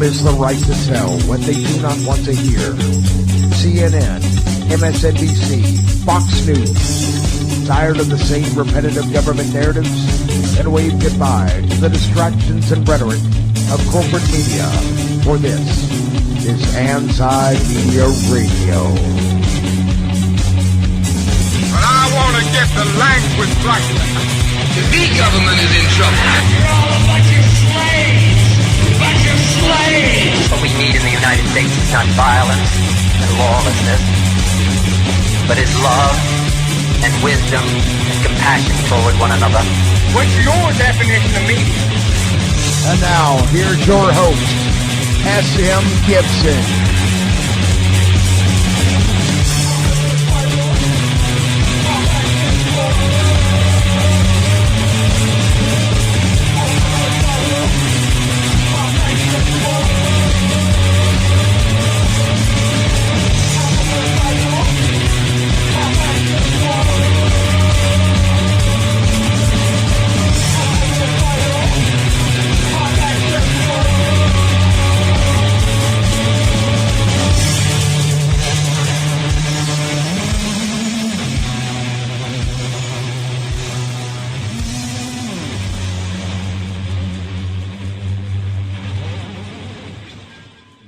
freedom is the right to tell what they do not want to hear. CNN, MSNBC, Fox News. Tired of the same repetitive government narratives? Then wave goodbye to the distractions and rhetoric of corporate media. For this is Anti-Media Radio. But I want to get the language right. The big government is in trouble. You're all a bunch of slaves! Bunch of slaves! What we need in the United States is not violence and lawlessness, but is love and wisdom and compassion toward one another. What's your definition of media? And now, here's your host, S.M. Gibson.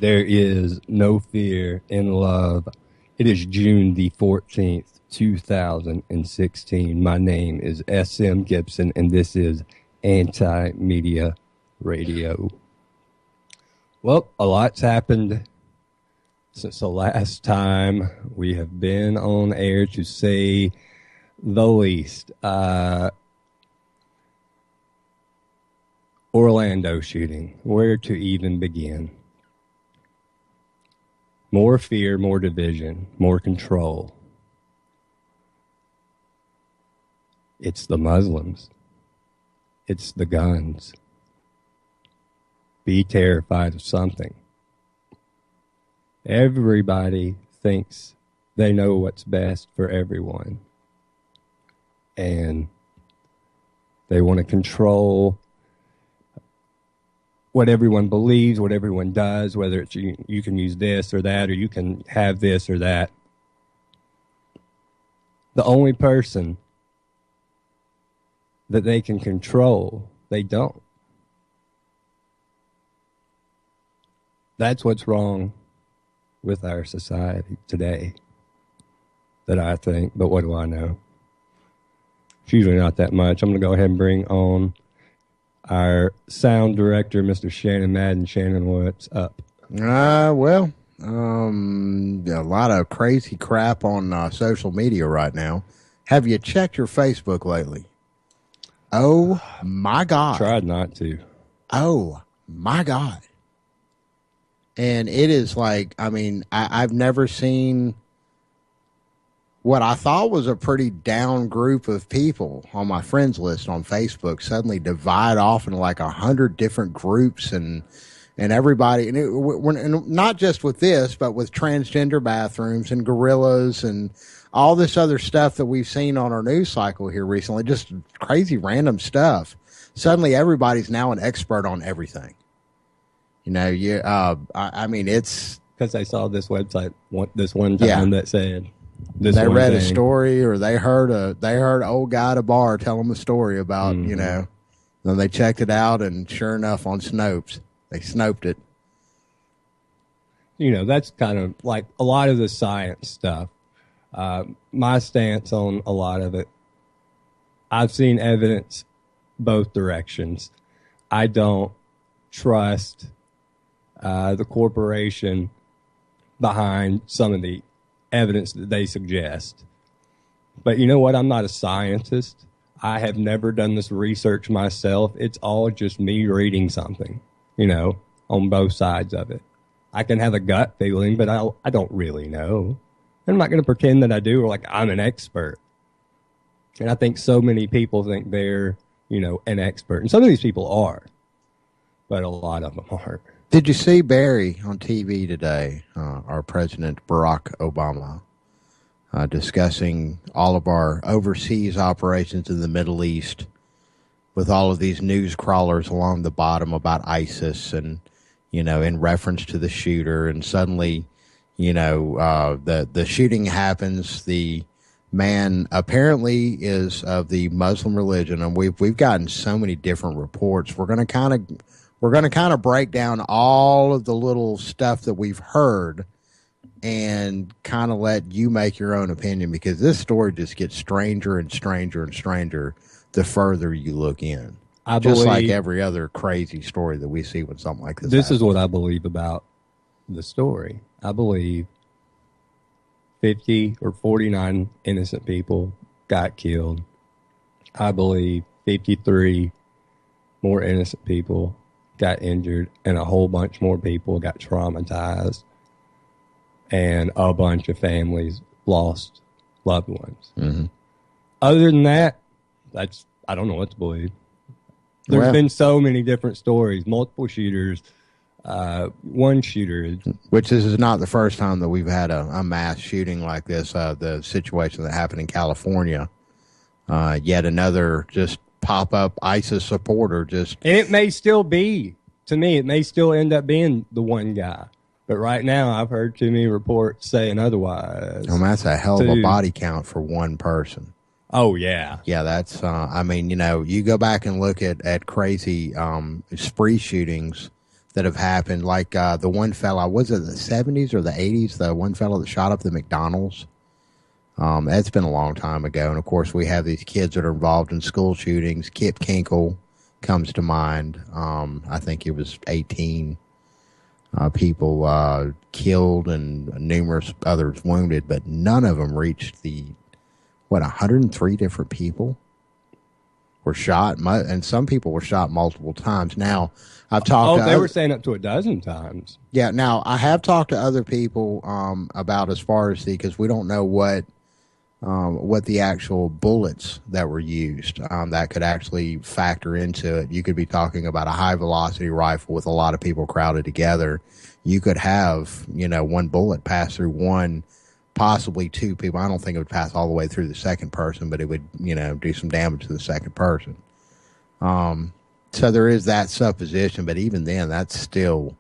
There is no fear in love. It is June the 14th, 2016. My name is S.M. Gibson, and this is Anti-Media Radio. Well, a lot's happened since the last time we have been on air, to say the least. Orlando shooting. Where to even begin? More fear, more division, more control. It's the Muslims. It's the guns. Be terrified of something. Everybody thinks they know what's best for everyone. And they want to control what everyone believes, what everyone does, whether it's you can use this or that, or you can have this or that. The only person that they can control, they don't. That's what's wrong with our society today, that I think, but what do I know? It's usually not that much. I'm going to go ahead and bring on our sound director, Mr. Shannon Madden. Shannon, what's up? A lot of crazy crap on social media right now. Have you checked your Facebook lately? Oh, my God. Tried not to. Oh, my God. And it is like, I mean, I've never seen what I thought was a pretty down group of people on my friends list on Facebook suddenly divide off into like 100 different groups and everybody, and not just with this, but with transgender bathrooms and gorillas and all this other stuff that we've seen on our news cycle here recently, just crazy random stuff. Suddenly everybody's now an expert on everything. You know, I mean, it's because I saw this website this one time that said, they read a story, or they heard an old guy at a bar tell them a story about, you know, then they checked it out, and sure enough, on Snopes, they Snoped it. You know, that's kind of like a lot of the science stuff. My stance on a lot of it, I've seen evidence both directions. I don't trust the corporation behind some of the evidence that they suggest. But you know what? I'm not a scientist. I have never done this research myself. It's all just me reading something, you know, on both sides of it. I can have a gut feeling, but I don't really know. I'm not going to pretend that I do, or like I'm an expert. And I think so many people think they're, you know, an expert. And some of these people are, but a lot of them aren't. Did you see Barry on TV today, our President Barack Obama, discussing all of our overseas operations in the Middle East with all of these news crawlers along the bottom about ISIS and, in reference to the shooter, and suddenly, the shooting happens. The man apparently is of the Muslim religion, and we've gotten so many different reports. We're going to kind of break down all of the little stuff that we've heard and kind of let you make your own opinion, because this story just gets stranger and stranger and stranger the further you look in. Just like every other crazy story that we see when something like this happens. Is what I believe about the story. I believe 50 or 49 innocent people got killed. I believe 53 more innocent people got injured, and a whole bunch more people got traumatized, and a bunch of families lost loved ones. Mm-hmm. Other than that, I don't know what to believe. There's been so many different stories, multiple shooters, one shooter. Which this is not the first time that we've had a mass shooting like this. The situation that happened in California, yet another just pop-up ISIS supporter. And it may still be, to me, it may still end up being the one guy. But right now, I've heard too many reports saying otherwise. That's a hell of a body count for one person. Oh, yeah. Yeah, that's, you go back and look at crazy spree shootings that have happened, like the one fella, was it the 70s or the 80s, the one fella that shot up the McDonald's? That's been a long time ago. And, of course, we have these kids that are involved in school shootings. Kip Kinkle comes to mind. I think it was 18 people killed and numerous others wounded, but none of them reached 103 different people were shot, and some people were shot multiple times. Now, I've talked they were saying up to a dozen times. Yeah, now, I have talked to other people about as far as because we don't know what the actual bullets that were used that could actually factor into it. You could be talking about a high-velocity rifle with a lot of people crowded together. You could have, one bullet pass through one, possibly two people. I don't think it would pass all the way through the second person, but it would, do some damage to the second person. So there is that supposition, but even then, that's still,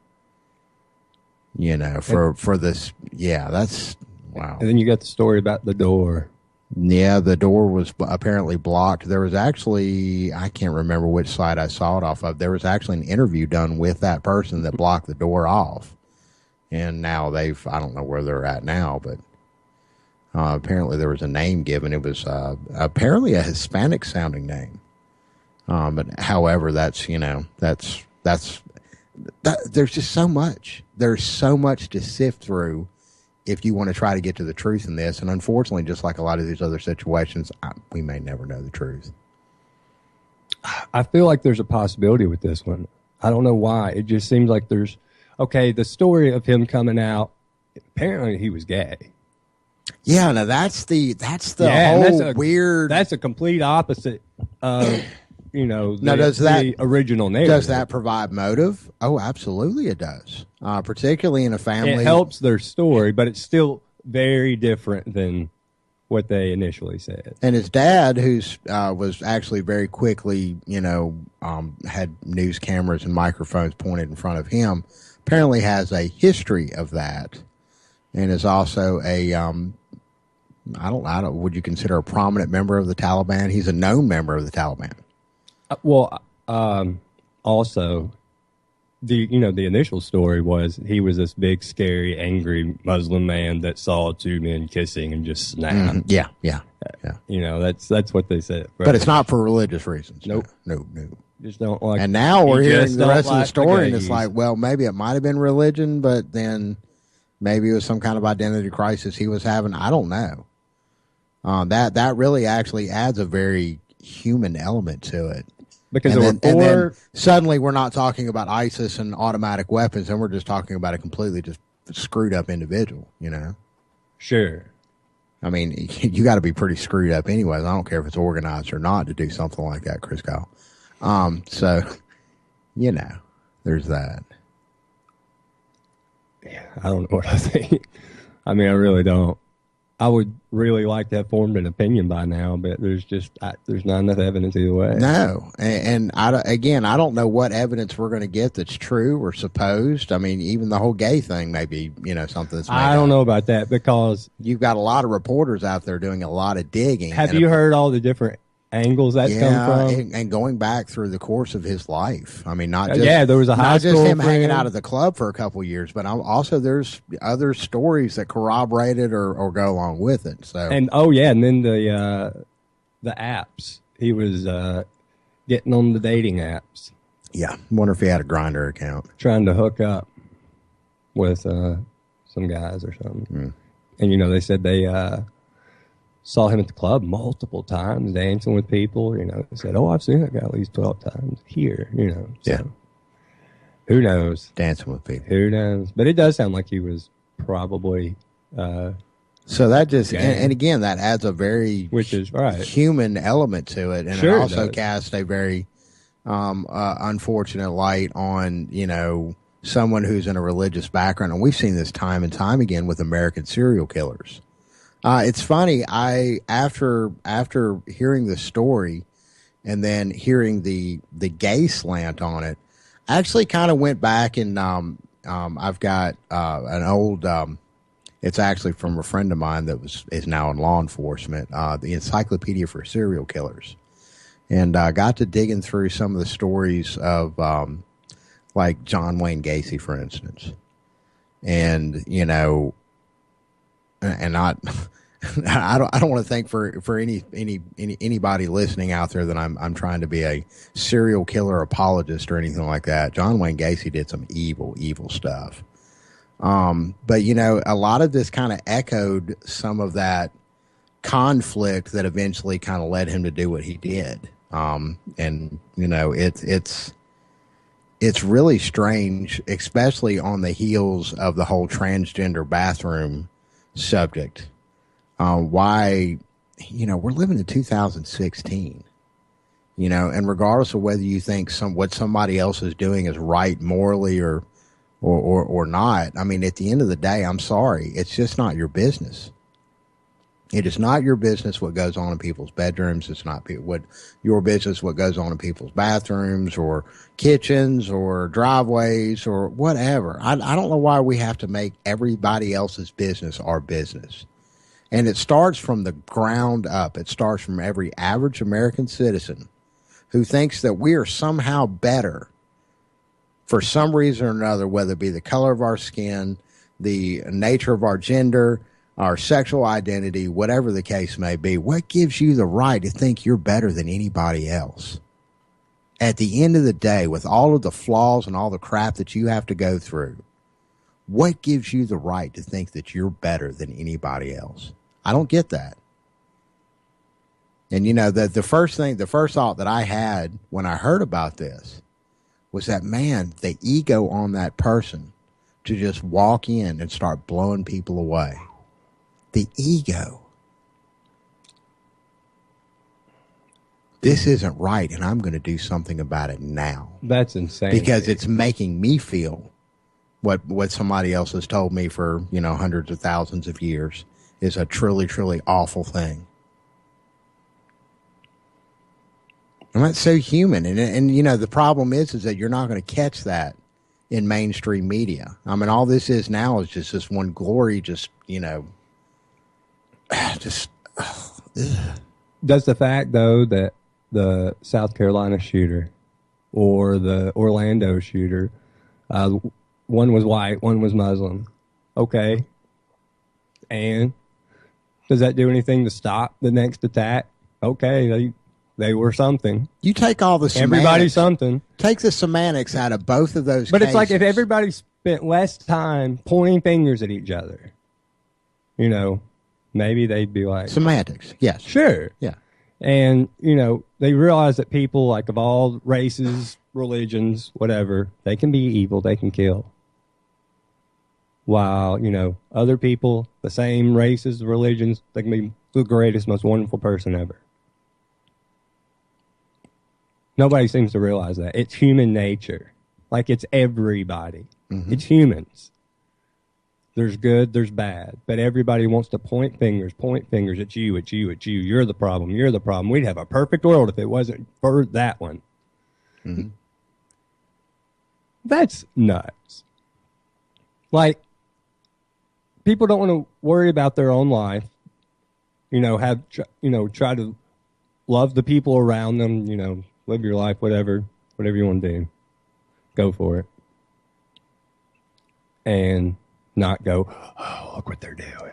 for this, that's, wow. And then you got the story about the door. Yeah, the door was apparently blocked. There was actually, I can't remember which site I saw it off of. There was actually an interview done with that person that blocked the door off. And now I don't know where they're at now, but apparently there was a name given. It was apparently a Hispanic sounding name. But however, there's just so much. There's so much to sift through if you want to try to get to the truth in this. And unfortunately, just like a lot of these other situations, we may never know the truth. I feel like there's a possibility with this one. I don't know why. It just seems like the story of him coming out, apparently he was gay. Yeah, now that's the whole weird. That's a complete opposite of, the original narrative. Does that provide motive? Oh, absolutely it does. Particularly in a family. It helps their story, but it's still very different than what they initially said. And his dad, who's was actually very quickly, had news cameras and microphones pointed in front of him, apparently has a history of that, and is also a would you consider a prominent member of the Taliban? He's a known member of the Taliban. Also, the initial story was he was this big, scary, angry Muslim man that saw two men kissing and just snapped. Yeah. That's what they said. But it's not for religious reasons. Nope. No. Just don't like. And now we're hearing the rest of the story, and it's like, well, maybe it might have been religion, but then maybe it was some kind of identity crisis he was having. I don't know. That really actually adds a very human element to it. Because and then suddenly we're not talking about ISIS and automatic weapons, and we're just talking about a completely just screwed up individual, Sure. I mean, you got to be pretty screwed up anyways. I don't care if it's organized or not to do something like that, Chris Kyle. So, there's that. Yeah, I don't know what I think. I mean, I really don't. I would really like to have formed an opinion by now, but there's not enough evidence either way. No, and I don't know what evidence we're going to get that's true or supposed. I mean, even the whole gay thing may be, something that's made I don't up. know about that because You've got a lot of reporters out there doing a lot of digging. have you heard all the different angles that's come from? And going back through the course of his life. I mean, not just there was a high not just school him hanging friend. out at the club for a couple years, but also there's other stories that corroborate it or go along with it. So And then the apps. He was getting on the dating apps, yeah, wonder if he had a Grindr account. trying to hook up with some guys or something. And they said they saw him at the club multiple times dancing with people. They said, "Oh, I've seen that guy at least 12 times here." So, Yeah. Who knows? Dancing with people. Who knows? But it does sound like he was probably. So that just Yeah. and again that adds a very Which is right. human element to it, and Sure it it also does. casts a very unfortunate light on someone who's in a religious background, and we've seen this time and time again with American serial killers. It's funny. After hearing the story and then hearing the gay slant on it, I actually kind of went back and I've got an old. It's actually from a friend of mine that is now in law enforcement. The Encyclopedia for Serial Killers, and got to digging through some of the stories of like John Wayne Gacy, for instance, and and not. I don't want to think for anybody listening out there that I'm trying to be a serial killer apologist or anything like that. John Wayne Gacy did some evil stuff. But a lot of this kind of echoed some of that conflict that eventually kind of led him to do what he did. And it's really strange, especially on the heels of the whole transgender bathroom subject. Why, we're living in 2016, and regardless of whether you think what somebody else is doing is right morally or not, I mean, at the end of the day, I'm sorry, it's just not your business. It is not your business what goes on in people's bedrooms. It's not your business what goes on in people's bathrooms or kitchens or driveways or whatever. I don't know why we have to make everybody else's business our business. And it starts from the ground up. It starts from every average American citizen who thinks that we are somehow better for some reason or another, whether it be the color of our skin, the nature of our gender, our sexual identity, whatever the case may be. What gives you the right to think you're better than anybody else? At the end of the day, with all of the flaws and all the crap that you have to go through, what gives you the right to think that you're better than anybody else? I don't get that. And the first thought that I had when I heard about this was that, man, the ego on that person to just walk in and start blowing people away. The ego. This isn't right, and I'm going to do something about it now. That's insane. Because it's making me feel what somebody else has told me for, hundreds of thousands of years is a truly, truly awful thing. And that's so human. And the problem is that you're not going to catch that in mainstream media. I mean, all this is now is just this one glory, just. Does the fact, though, that the South Carolina shooter or the Orlando shooter, one was white, one was Muslim, okay, and does that do anything to stop the next attack? Okay, they were something. You take all the semantics. Everybody's something. Take the semantics out of both of those But cases. it's like if everybody spent less time pointing fingers at each other, maybe they'd be like... Semantics, yes. Sure. Yeah. And, they realize that people, like, of all races, religions, whatever, they can be evil, they can kill. While, other people, the same races, religions, they can be the greatest, most wonderful person ever. Nobody seems to realize that. It's human nature. Like, it's everybody. Mm-hmm. It's humans. There's good, there's bad, but everybody wants to point fingers at you, at you, at you. You're the problem. You're the problem. We'd have a perfect world if it wasn't for that one. Mm-hmm. That's nuts. Like, people don't want to worry about their own life. Try to love the people around them. Live your life, whatever you want to do, go for it, and not go, oh, look what they're doing.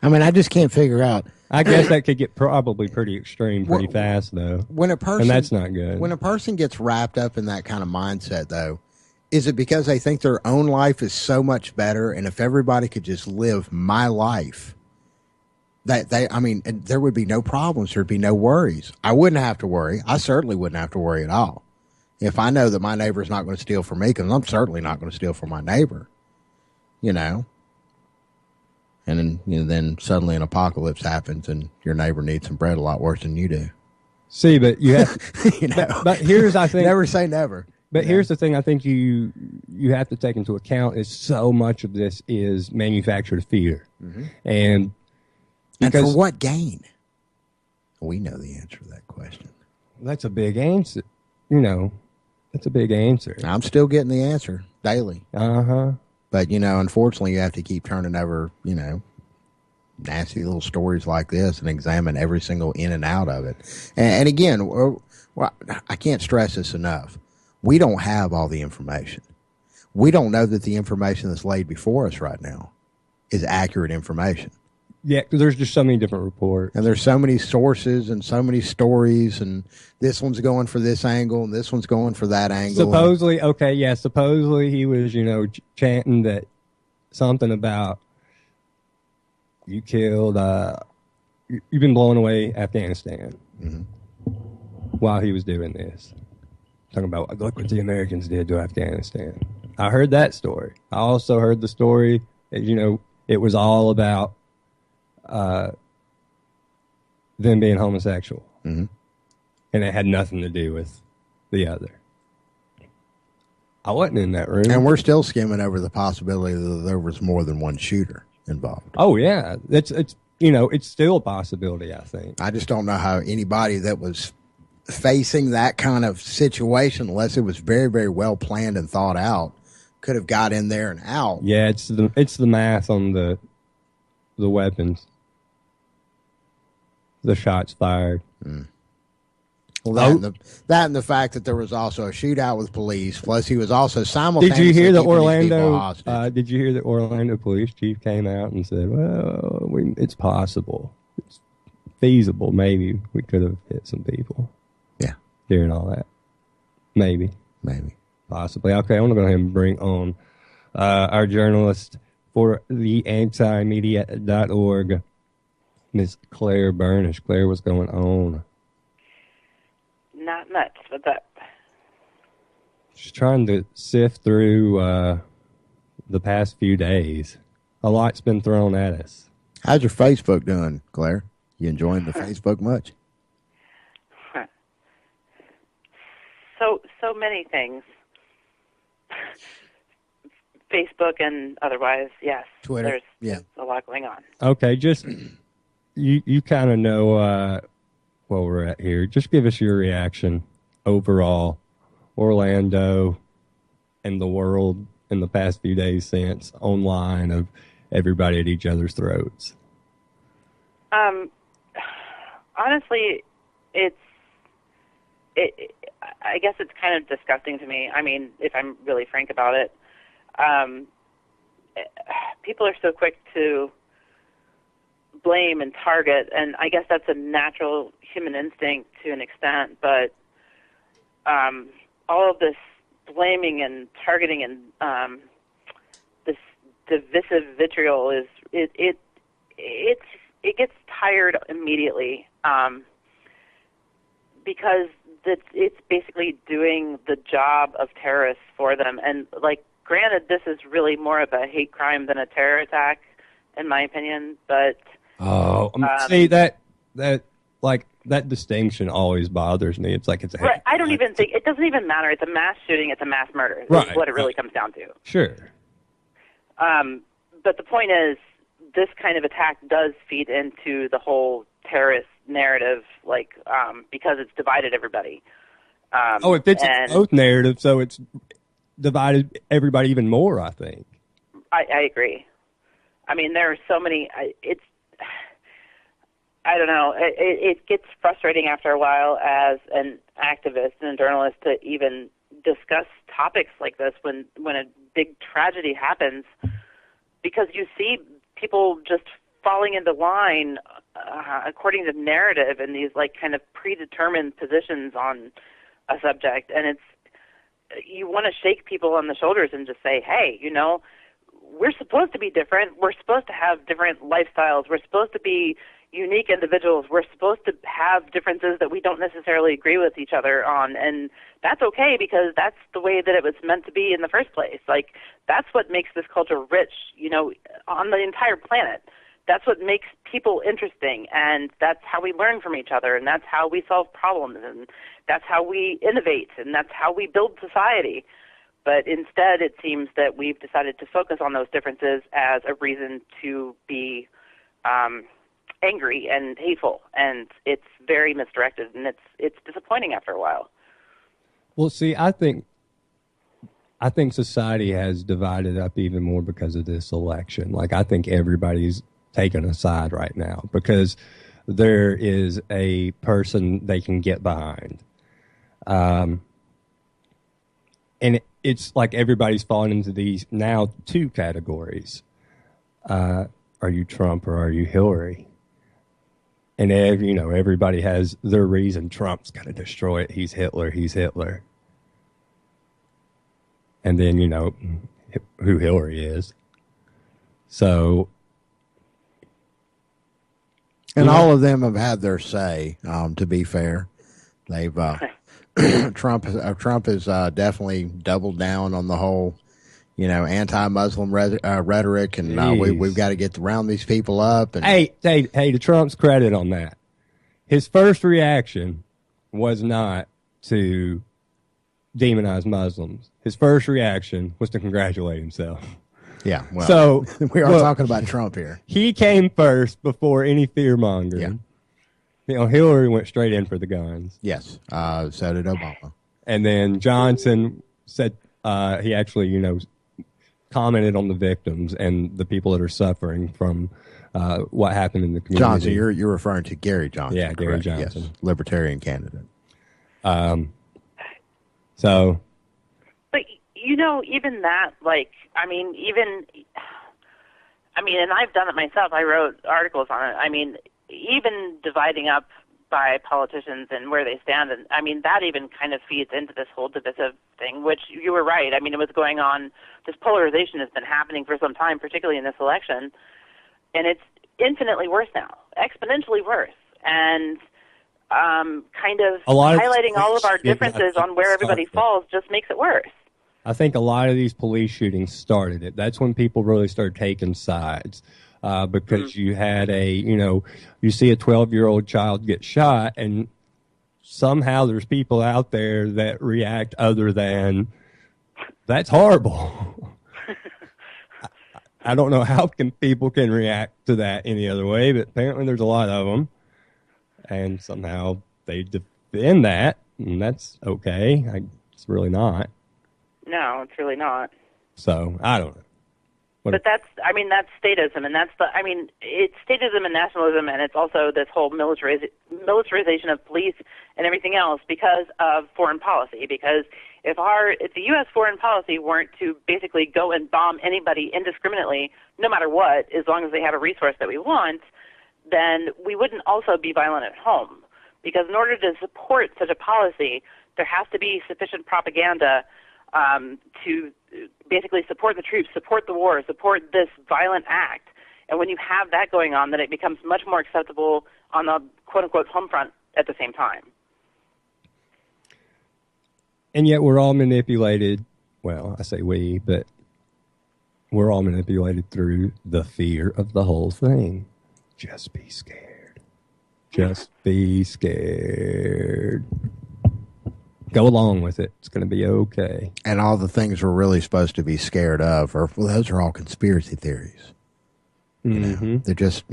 I mean, I just can't figure out. I guess that could get probably pretty extreme pretty fast, though. And that's not good. When a person gets wrapped up in that kind of mindset, though, is it because they think their own life is so much better, and if everybody could just live my life, there would be no problems, there'd be no worries. I wouldn't have to worry. I certainly wouldn't have to worry at all. If I know that my neighbor's not going to steal from me, because I'm certainly not going to steal from my neighbor, And then suddenly an apocalypse happens, and your neighbor needs some bread a lot worse than you do. See, but you have, but here's, I think, never say never. But here's the thing: I think you have to take into account is so much of this is manufactured fear, and for what gain? We know the answer to that question. That's a big answer. That's a big answer. I'm still getting the answer daily. But, unfortunately, you have to keep turning over, nasty little stories like this and examine every single in and out of it. And again, I can't stress this enough. We don't have all the information. We don't know that the information that's laid before us right now is accurate information. Yeah, because there's just so many different reports. And there's so many sources and so many stories, and this one's going for this angle, and this one's going for that angle. Supposedly he was, chanting that something about you killed, you've been blowing away Afghanistan while he was doing this. Talking about, look what the Americans did to Afghanistan. I heard that story. I also heard the story that, it was all about them being homosexual. And it had nothing to do with the other. I wasn't in that room. And we're still skimming over the possibility that there was more than one shooter involved. Oh, yeah. It's still a possibility, I think. I just don't know how anybody that was facing that kind of situation, unless it was very, very well planned and thought out, could have got in there and out. Yeah, it's the math on the weapons. The shots fired. Well, that and the fact that there was also a shootout with police. Plus, he was also simultaneously. Did you hear that Did you hear that Orlando police chief came out and said, "Well, it's possible, it's feasible. Maybe we could have hit some people." Yeah, during all that, maybe, possibly. Okay, I want to go ahead and bring on our journalist for the antimedia.org. Miss Claire Burnish. Claire, what's going on? Not much. What's up? Just trying to sift through the past few days. A lot's been thrown at us. How's your Facebook doing, Claire? You enjoying the Facebook much? So many things. Facebook and otherwise, yes. Twitter, there's a lot going on. Okay, just... You kind of know where we're at here. Just give us your reaction overall, Orlando and the world in the past few days since online of everybody at each other's throats. Honestly, I guess it's kind of disgusting to me. I mean, if I'm really frank about it, people are so quick to blame and target, and I guess that's a natural human instinct to an extent, but all of this blaming and targeting and this divisive vitriol is it gets tired immediately because it's basically doing the job of terrorists for them. And granted, this is really more of a hate crime than a terror attack, in my opinion, but see that like that distinction always bothers me. It's like it's a right. I don't even think it doesn't even matter. It's a mass shooting. It's a mass murder. Right, Is what it really comes down to. Sure. But the point is, this kind of attack does feed into the whole terrorist narrative, like because it's divided everybody. It fits both narratives, so it's divided everybody even more, I think. I agree. I mean, there are so many. I don't know. It gets frustrating after a while as an activist and a journalist to even discuss topics like this when a big tragedy happens, because you see people just falling into line according to narrative in these like kind of predetermined positions on a subject, and you want to shake people on the shoulders and just say, hey, we're supposed to be different. We're supposed to have different lifestyles. We're supposed to be unique individuals. We're supposed to have differences that we don't necessarily agree with each other on, and that's okay because that's the way that it was meant to be in the first place. Like, that's what makes this culture rich, on the entire planet. That's what makes people interesting, and that's how we learn from each other, and that's how we solve problems, and that's how we innovate, and that's how we build society. But instead, it seems that we've decided to focus on those differences as a reason to be angry and hateful, and it's very misdirected, and it's disappointing after a while. Well, see, I think society has divided up even more because of this election. Like, I think everybody's taken a side right now because there is a person they can get behind. And it's like everybody's fallen into these now two categories. Are you Trump or are you Hillary? And everybody has their reason. Trump's going to destroy it. He's Hitler. And then, who Hillary is. So. And all of them have had their say, to be fair. They've Trump has definitely doubled down on the whole, anti-Muslim rhetoric, and we've got to get round these people up. And hey, to Trump's credit on that, his first reaction was not to demonize Muslims. His first reaction was to congratulate himself. Yeah, well, so we are talking about Trump here. He came first before any fear mongering. Yeah. Hillary went straight in for the guns. Yes, so did Obama. And then Johnson said he actually, commented on the victims and the people that are suffering from what happened in the community. Johnson, you're referring to Gary Johnson. Yeah, Gary correct? Johnson. Yes, Libertarian candidate. So. But, even that, and I've done it myself. I wrote articles on it. Even dividing up by politicians and where they stand, and that even kind of feeds into this whole divisive thing, which you were right. It was going on. This polarization has been happening for some time, particularly in this election, and it's infinitely worse now, exponentially worse, and kind of highlighting all of our differences on where everybody falls just makes it worse. I think a lot of these police shootings started it. That's when people really started taking sides. Because you had you see a 12-year-old child get shot, and somehow there's people out there that react other than, that's horrible. I don't know how people can react to that any other way, but apparently there's a lot of them. And somehow they defend that, and that's okay. It's really not. No, it's really not. So, I don't know. But that's statism, and it's statism and nationalism, and it's also this whole militarization of police and everything else because of foreign policy. Because if the U.S. foreign policy weren't to basically go and bomb anybody indiscriminately, no matter what, as long as they have a resource that we want, then we wouldn't also be violent at home. Because in order to support such a policy, there has to be sufficient propaganda to basically support the troops, support the war, support this violent act. And when you have that going on, then it becomes much more acceptable on the quote-unquote home front at the same time. And yet we're all manipulated. Well, I say we, but we're all manipulated through the fear of the whole thing. Just be scared. Just be scared. Go along with it. It's going to be okay. And all the things we're really supposed to be scared of those are all conspiracy theories. You know, they're just,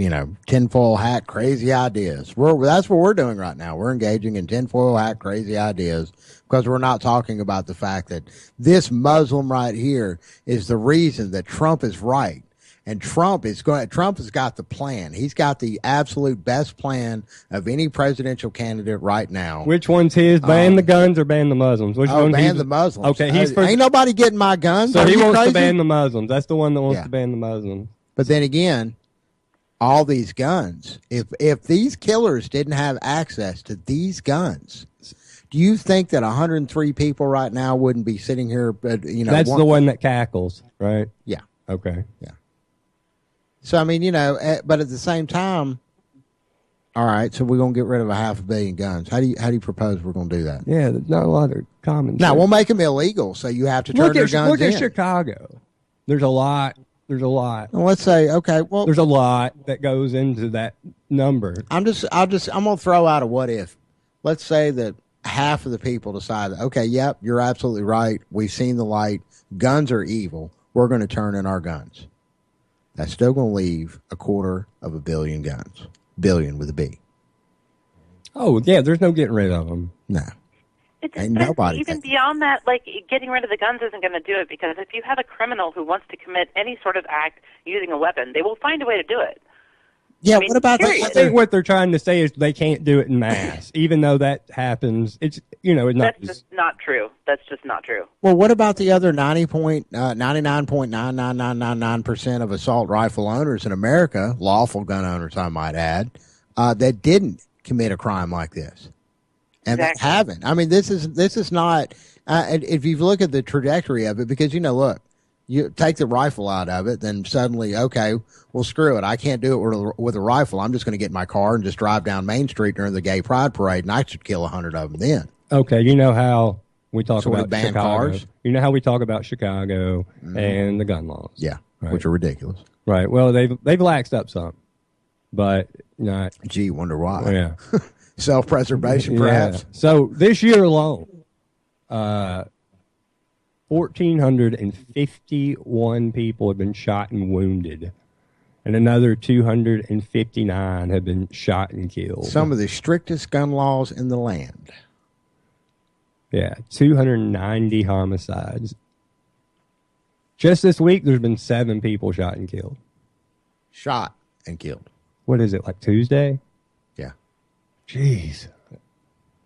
tinfoil hat crazy ideas. That's what we're doing right now. We're engaging in tinfoil hat crazy ideas because we're not talking about the fact that this Muslim right here is the reason that Trump is right. And Trump has got the plan. He's got the absolute best plan of any presidential candidate right now. Which one's his? Ban the guns or ban the Muslims? Ban the Muslims. Okay, ain't nobody getting my guns. So he wants crazy? to ban the Muslims. That's the one that wants to ban the Muslims. But then again, all these guns, if these killers didn't have access to these guns, do you think that 103 people right now wouldn't be sitting here? That's the one that cackles, right? Yeah. Okay. Yeah. So, I mean, but at the same time, all right, so we're going to get rid of 500 million guns. How do you propose we're going to do that? Yeah, there's not a lot of common sense. Now, we'll make them illegal, so you have to turn your guns Look in. at Chicago. There's a lot. Well, let's say, okay, well. There's a lot that goes into that number. I'm going to throw out a what if. Let's say that half of the people decide, okay, yep, you're absolutely right. We've seen the light. Guns are evil. We're going to turn in our guns. That's still going to leave 250 million guns. Billion with a B. Oh, yeah, there's no getting rid of them. No. Even beyond that, like, getting rid of the guns isn't going to do it, because if you have a criminal who wants to commit any sort of act using a weapon, they will find a way to do it. Yeah, what about that? I think what they're trying to say is they can't do it in mass, even though that happens. It's That's just not true. That's just not true. Well, what about the other 99.999999% of assault rifle owners in America, lawful gun owners, I might add, that didn't commit a crime like this, and that haven't? I mean, this is not. If you look at the trajectory of it, because look. You take the rifle out of it, then suddenly, okay, well, screw it. I can't do it with a rifle. I'm just going to get in my car and just drive down Main Street during the Gay Pride Parade, and I should kill 100 of them then. Okay, you know how we talk about ban Chicago. Cars? You know how we talk about Chicago and the gun laws. Yeah, right? Which are ridiculous. Right. Well, they've laxed up some, but not. Gee, wonder why. Yeah. Self-preservation, perhaps. So this year alone, 1,451 people have been shot and wounded, and another 259 have been shot and killed. Some of the strictest gun laws in the land. Yeah, 290 homicides. Just this week, there's been 7 people shot and killed. Shot and killed. What is it, like Tuesday? Yeah. Jeez.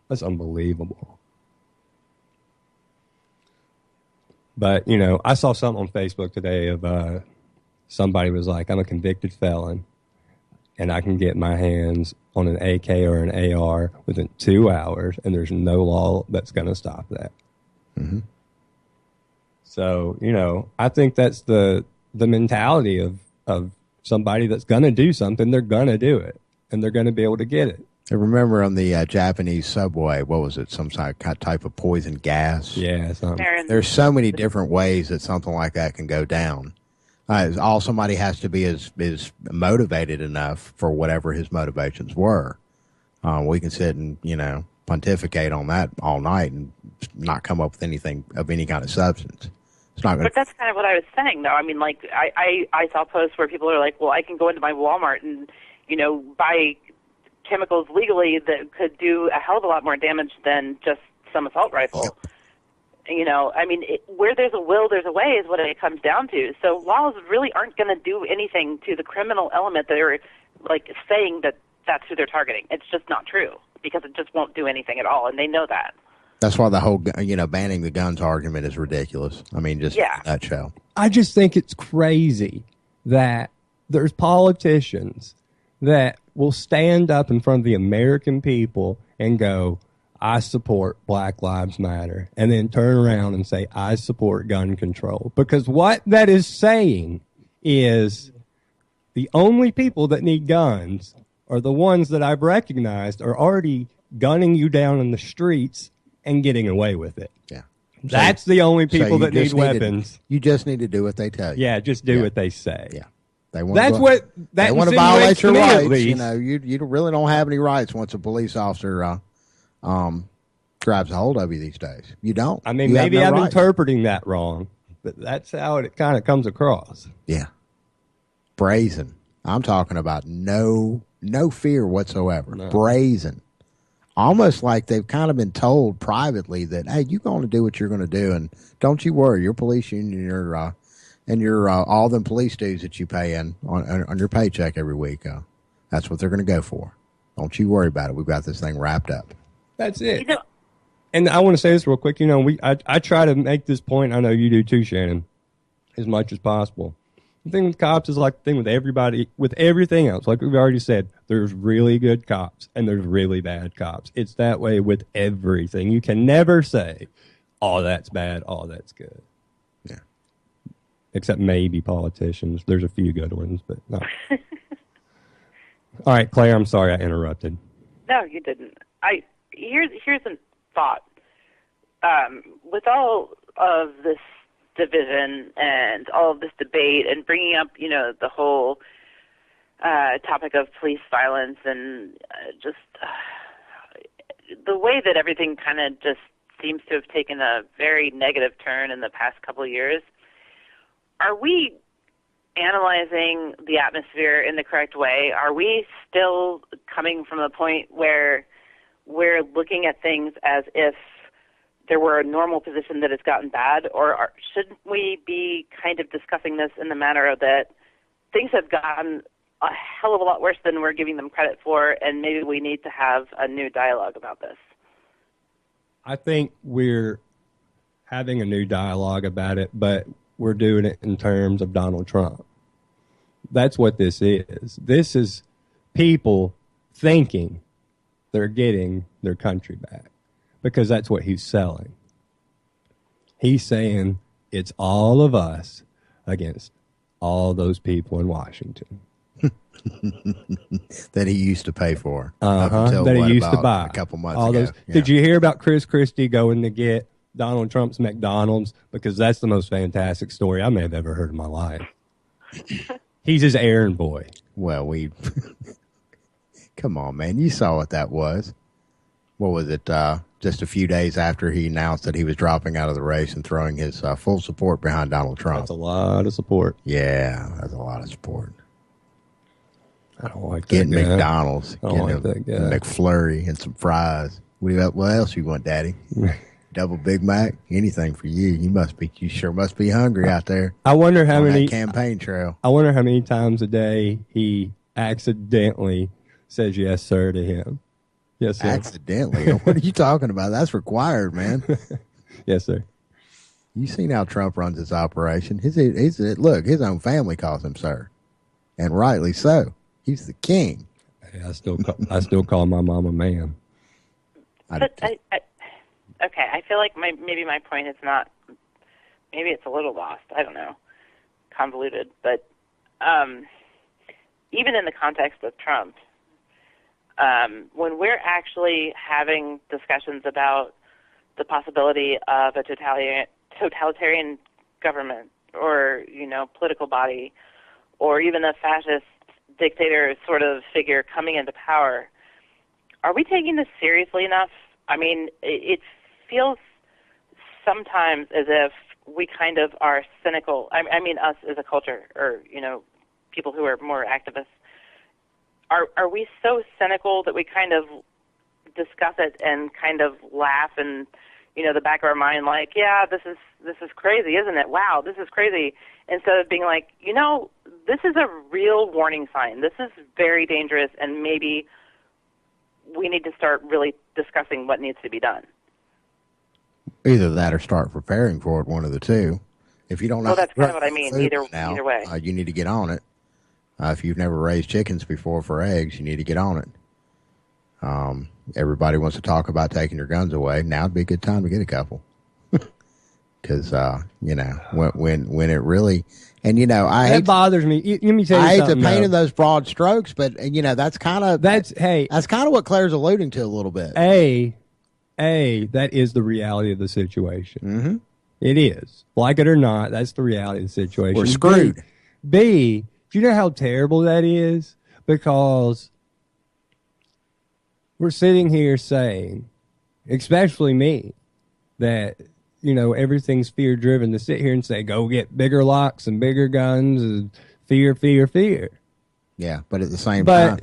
That's unbelievable. But, I saw something on Facebook today of somebody was like, I'm a convicted felon, and I can get my hands on an AK or an AR within 2 hours, and there's no law that's going to stop that. Mm-hmm. So, I think that's the mentality of somebody that's going to do something. They're going to do it, and they're going to be able to get it. I remember on the Japanese subway, what was it, some type of poison gas? Yeah. There's so many different ways that something like that can go down. All somebody has to be is motivated enough for whatever his motivations were. We can sit and, pontificate on that all night and not come up with anything of any kind of substance. It's not. But that's kind of what I was saying, though. I mean, like, I saw posts where people are like, well, I can go into my Walmart and, buy chemicals legally that could do a hell of a lot more damage than just some assault rifle. I mean, where there's a will, there's a way is what it comes down to. So laws really aren't going to do anything to the criminal element that are, like, saying that that's who they're targeting. It's just not true, because it just won't do anything at all, and they know that. That's why the whole, banning the guns argument is ridiculous. I mean, just in a nutshell. I just think it's crazy that there's politicians that will stand up in front of the American people and go, I support Black Lives Matter, and then turn around and say, I support gun control. Because what that is saying is the only people that need guns are the ones that I've recognized are already gunning you down in the streets and getting away with it. Yeah. That's the only people that need weapons. You just need to do what they tell you. Yeah, just do what they say. Yeah. They want That's what that they want to insinuates violate your to me, at rights. least. You know, you really don't have any rights once a police officer grabs a hold of you these days. You don't. I mean, You have maybe no I'm rights. interpreting that wrong, but that's how it kind of comes across. Yeah. Brazen. I'm talking about no fear whatsoever. No. Brazen. Almost like they've kind of been told privately that, hey, you're going to do what you're going to do, and don't you worry, your police union, your all them police dues that you pay in on your paycheck every week, that's what they're going to go for. Don't you worry about it. We've got this thing wrapped up. That's it. You know, And I want to say this real quick. You know, I try to make this point. I know you do too, Shannon, as much as possible. The thing with cops is like the thing with everybody, with everything else. Like we've already said, there's really good cops and there's really bad cops. It's that way with everything. You can never say, oh, that's bad, oh, that's good. Yeah. Except maybe politicians. There's a few good ones, but no. All right, Claire, I'm sorry I interrupted. no, you didn't. Here's a thought. With all of this division and all of this debate and bringing up, the whole topic of police violence and just the way that everything kind of just seems to have taken a very negative turn in the past couple of years, are we analyzing the atmosphere in the correct way? Are we still coming from a point where we're looking at things as if there were a normal position that has gotten bad, or shouldn't we be kind of discussing this in the manner that things have gotten a hell of a lot worse than we're giving them credit for, and maybe we need to have a new dialogue about this? I think we're having a new dialogue about it, but we're doing it in terms of Donald Trump. That's what this is. This is people thinking they're getting their country back because that's what he's selling. He's saying it's all of us against all those people in Washington. That he used to pay for. That he used to buy. A couple months all ago. those. Yeah. Did you hear about Chris Christie going to get Donald Trump's McDonald's? Because that's the most fantastic story I may have ever heard in my life. He's his errand boy. Well, come on, man. You saw what that was. What was it? Just a few days after he announced that he was dropping out of the race and throwing his full support behind Donald Trump. That's a lot of support. Yeah, that's a lot of support. I don't like that Getting guy. McDonald's, I don't getting like that guy. a McFlurry and some fries. What else you want, Daddy? Double Big Mac? Anything for you. You sure must be hungry out there. I wonder how on many that campaign trail. I wonder how many times a day he accidentally says yes, sir, to him. Yes, sir. Accidentally? What are you talking about? That's required, man. Yes, sir. You seen how Trump runs his operation. Look, his own family calls him sir. And rightly so. He's the king. Hey, I still call my mom a man. But okay, I feel like maybe my point is not. Maybe it's a little lost. I don't know, convoluted. But even in the context of Trump, when we're actually having discussions about the possibility of a totalitarian government, or political body, or even a fascist dictator sort of figure coming into power, are we taking this seriously enough? I mean, it feels sometimes as if we kind of are cynical. I mean, us as a culture, or, people who are more activists. Are we so cynical that we kind of discuss it and kind of laugh and, the back of our mind, like, yeah, this is crazy, isn't it? Wow, this is crazy. Instead of being like, this is a real warning sign. This is very dangerous, and maybe we need to start really discussing what needs to be done. Either that or start preparing for it, one of the two. If you don't know, well, that's kind of what I mean. Either way, you need to get on it. If you've never raised chickens before for eggs, you need to get on it. Everybody wants to talk about taking your guns away. Now would be a good time to get a couple. Because, when it really, and, That bothers me. Let me tell you I hate something. to paint in those broad strokes, but, that's kind of what Claire's alluding to a little bit. That is the reality of the situation. Mm-hmm. It is. Like it or not, that's the reality of the situation. We're screwed. B, Do you know how terrible that is? Because we're sitting here saying, especially me, that, everything's fear driven, to sit here and say, go get bigger locks and bigger guns and fear, fear, fear. Yeah, but at the same time,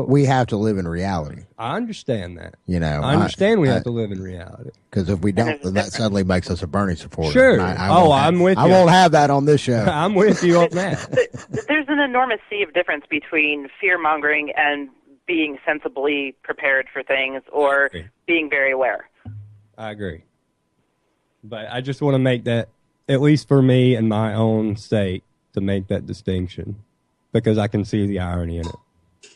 we have to live in reality. I understand that. I understand we have to live in reality. Because if we don't, then that suddenly makes us a Bernie supporter. Sure. I'm with you. I won't have that on this show. I'm with you on that. There's an enormous sea of difference between fear-mongering and being sensibly prepared for things or being very aware. I agree. But I just want to make that, at least for me and my own sake, to make that distinction. Because I can see the irony in it.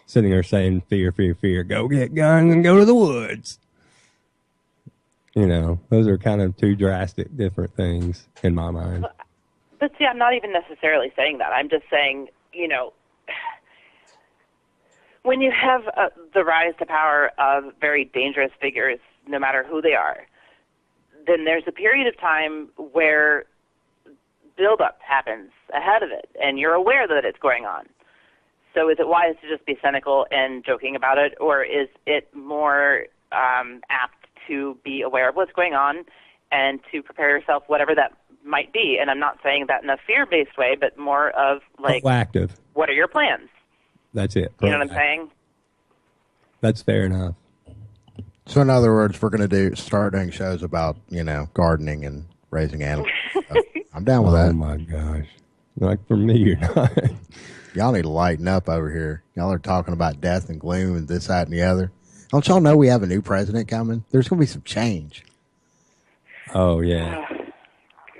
Sitting there saying, fear, fear, fear, go get guns and go to the woods. Those are kind of two drastic different things in my mind. But see, I'm not even necessarily saying that. I'm just saying, when you have the rise to power of very dangerous figures, no matter who they are, then there's a period of time where buildup happens ahead of it, and you're aware that it's going on. So is it wise to just be cynical and joking about it, or is it more apt to be aware of what's going on and to prepare yourself, whatever that might be? And I'm not saying that in a fear-based way, but more of like, proactive. What are your plans? That's it. You know what I'm saying? That's fair enough. So in other words, we're going to start doing shows about, gardening and raising animals. I'm down with that. Oh my gosh. Like for me, you're not. Y'all need to lighten up over here. Y'all are talking about death and gloom and this, that, and the other. Don't y'all know we have a new president coming? There's going to be some change. Oh, yeah.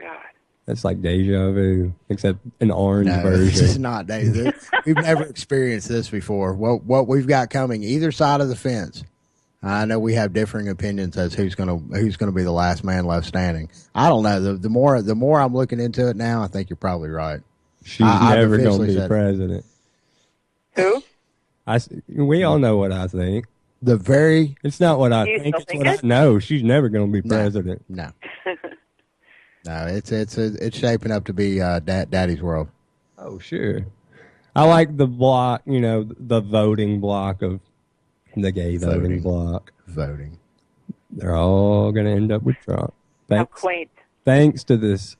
God. That's like deja vu, except an orange version. This is not deja vu. We've never experienced this before. What we've got coming, either side of the fence. I know we have differing opinions as who's going to be the last man left standing. I don't know. The more I'm looking into it now, I think you're probably right. She's never going to be president. Who? We all know what I think. It's not what I think. It's what I know. She's never going to be president. No. No, it's shaping up to be Daddy's world. Oh, sure. I like the block, the voting block of the gay voting block. Voting. They're all going to end up with Trump. How quaint. Thanks to this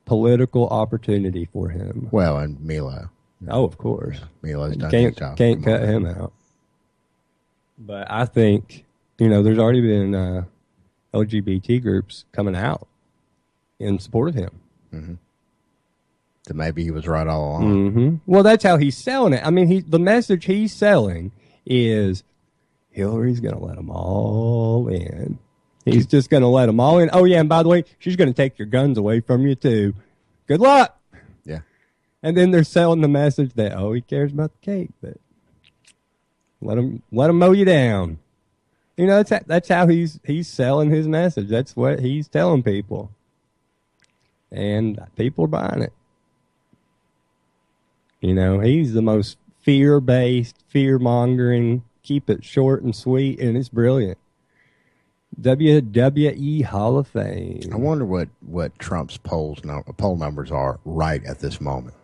political opportunity for him. Well, and Milo. Oh, of course. Yeah, Milo's done his job. Can't cut him out. But I think, there's already been LGBT groups coming out in support of him. Mm-hmm. So maybe he was right all along. Mm-hmm. Well, that's how he's selling it. I mean, the message he's selling is Hillary's going to let them all in. He's just going to let them all in. Oh, yeah, and by the way, she's going to take your guns away from you, too. Good luck. Yeah. And then they're selling the message that, he cares about the cake, but let him mow you down. That's how he's selling his message. That's what he's telling people. And people are buying it. He's the most fear-based, fear-mongering, keep it short and sweet, and it's brilliant. WWE Hall of Fame. I wonder what Trump's poll numbers are right at this moment.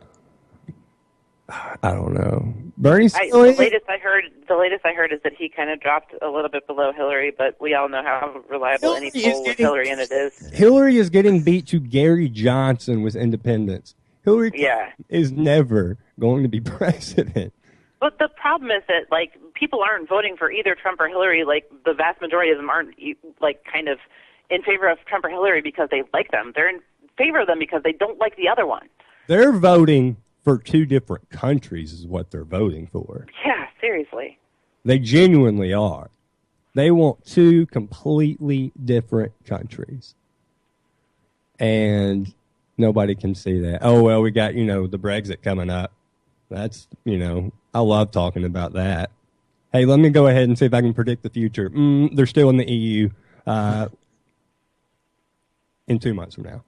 I don't know. Bernie's the latest I heard is that he kind of dropped a little bit below Hillary, but we all know how reliable any poll with Hillary in it is. Hillary is getting beat to Gary Johnson with independents. Hillary is never going to be president. But the problem is that, people aren't voting for either Trump or Hillary. The vast majority of them aren't, kind of in favor of Trump or Hillary because they like them. They're in favor of them because they don't like the other one. They're voting for two different countries is what they're voting for. Yeah, seriously. They genuinely are. They want two completely different countries. And nobody can see that. Oh, well, we got, the Brexit coming up. That's, I love talking about that. Hey, let me go ahead and see if I can predict the future. They're still in the EU in 2 months from now.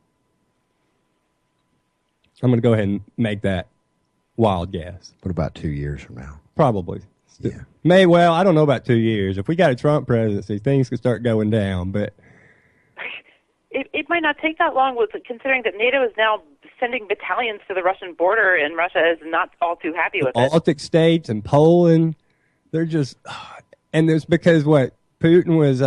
I'm going to go ahead and make that wild guess. What about 2 years from now? Probably. Yeah. Well, I don't know about 2 years. If we got a Trump presidency, things could start going down, but... It might not take that long, considering that NATO is now sending battalions to the Russian border, and Russia is not all too happy with it. Baltic states and Poland, they're just, and it's because what Putin was,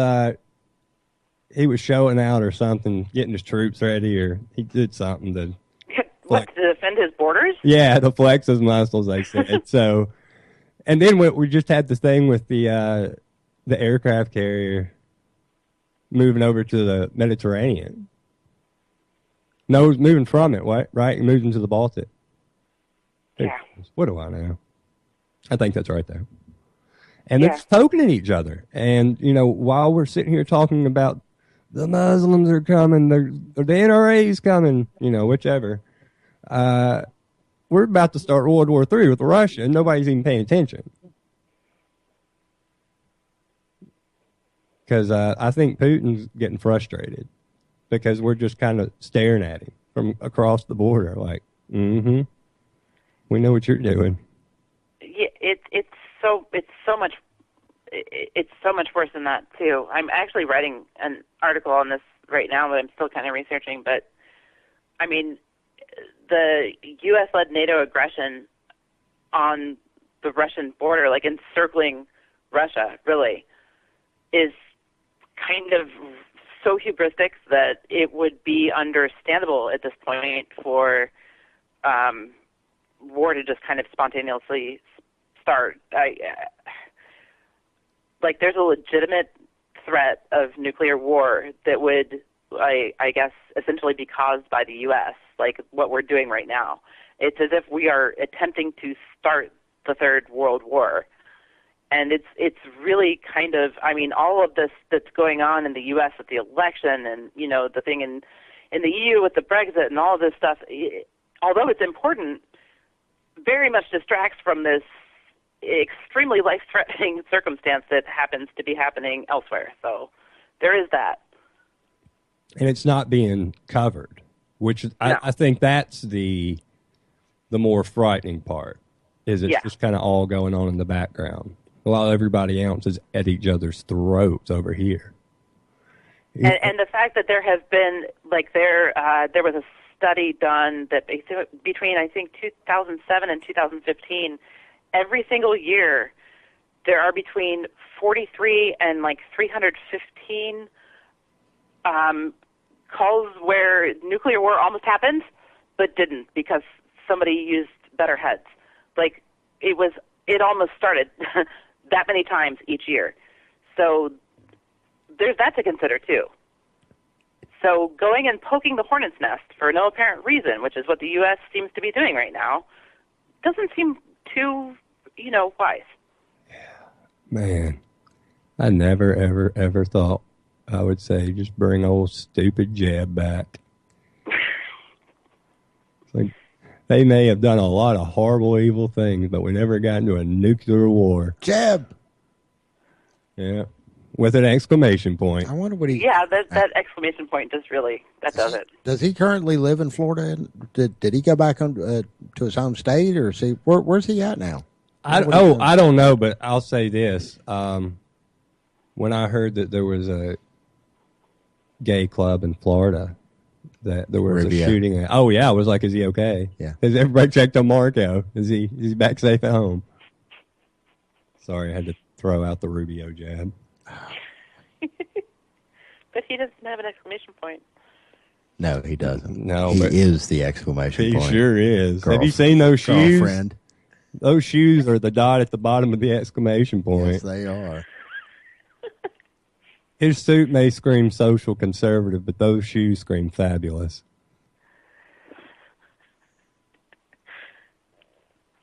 he was showing out or something, getting his troops ready, or he did something to What, to defend his borders? Yeah, to flex his muscles, they said. So, and then we just had the thing with the aircraft carrier moving over to the Mediterranean. No, it's moving from it, right? It moves into the Baltic. Yeah. What do I know? I think that's right there. And they're just poking at each other. And, while we're sitting here talking about the Muslims are coming, the NRA's coming, whichever. We're about to start World War III with Russia, and nobody's even paying attention. Because I think Putin's getting frustrated because we're just kind of staring at him from across the border, like, we know what you're doing. Yeah, it's so much worse than that too. I'm actually writing an article on this right now that I'm still kind of researching, but I mean, the U.S.-led NATO aggression on the Russian border, like encircling Russia, really, is kind of so hubristic that it would be understandable at this point for war to just kind of spontaneously start. Like, there's a legitimate threat of nuclear war that would, I guess, essentially be caused by the U.S., like what we're doing right now. It's as if we are attempting to start the Third World War. And it's really kind of, I mean, all of this that's going on in the U.S. with the election and, the thing in the EU with the Brexit and all of this stuff, although it's important, very much distracts from this extremely life-threatening circumstance that happens to be happening elsewhere. So there is that. And it's not being covered, which I think that's the more frightening part, is it's just kind of all going on in the background while everybody else is at each other's throats over here. And the fact that there have been, like, there was a study done that between, I think, 2007 and 2015, every single year there are between 43 and, like, 315 calls where nuclear war almost happened, but didn't because somebody used better heads. Like, it almost started that many times each year. So there's that to consider too. So going and poking the hornet's nest for no apparent reason, which is what the U.S. seems to be doing right now, doesn't seem too, wise. Man, I never, ever, ever thought I would say just bring old stupid Jeb back. It's like, they may have done a lot of horrible, evil things, but we never got into a nuclear war. Jeb! Yeah, with an exclamation point. I wonder what he... Yeah, that exclamation point just really, that does it. Does he currently live in Florida? Did he go back to his home state, or where's he at now? I don't know, but I'll say this. When I heard that there was a gay club in Florida, that there was a shooting. I was like, is he okay? Yeah. Has everybody checked on Marco? Is he back safe at home? Sorry, I had to throw out the Rubio jab. But he doesn't have an exclamation point. No, he doesn't. No, he is the exclamation point. He sure is. Have you seen those shoes? Girlfriend. Those shoes are the dot at the bottom of the exclamation point. Yes, they are. His suit may scream social conservative, but those shoes scream fabulous.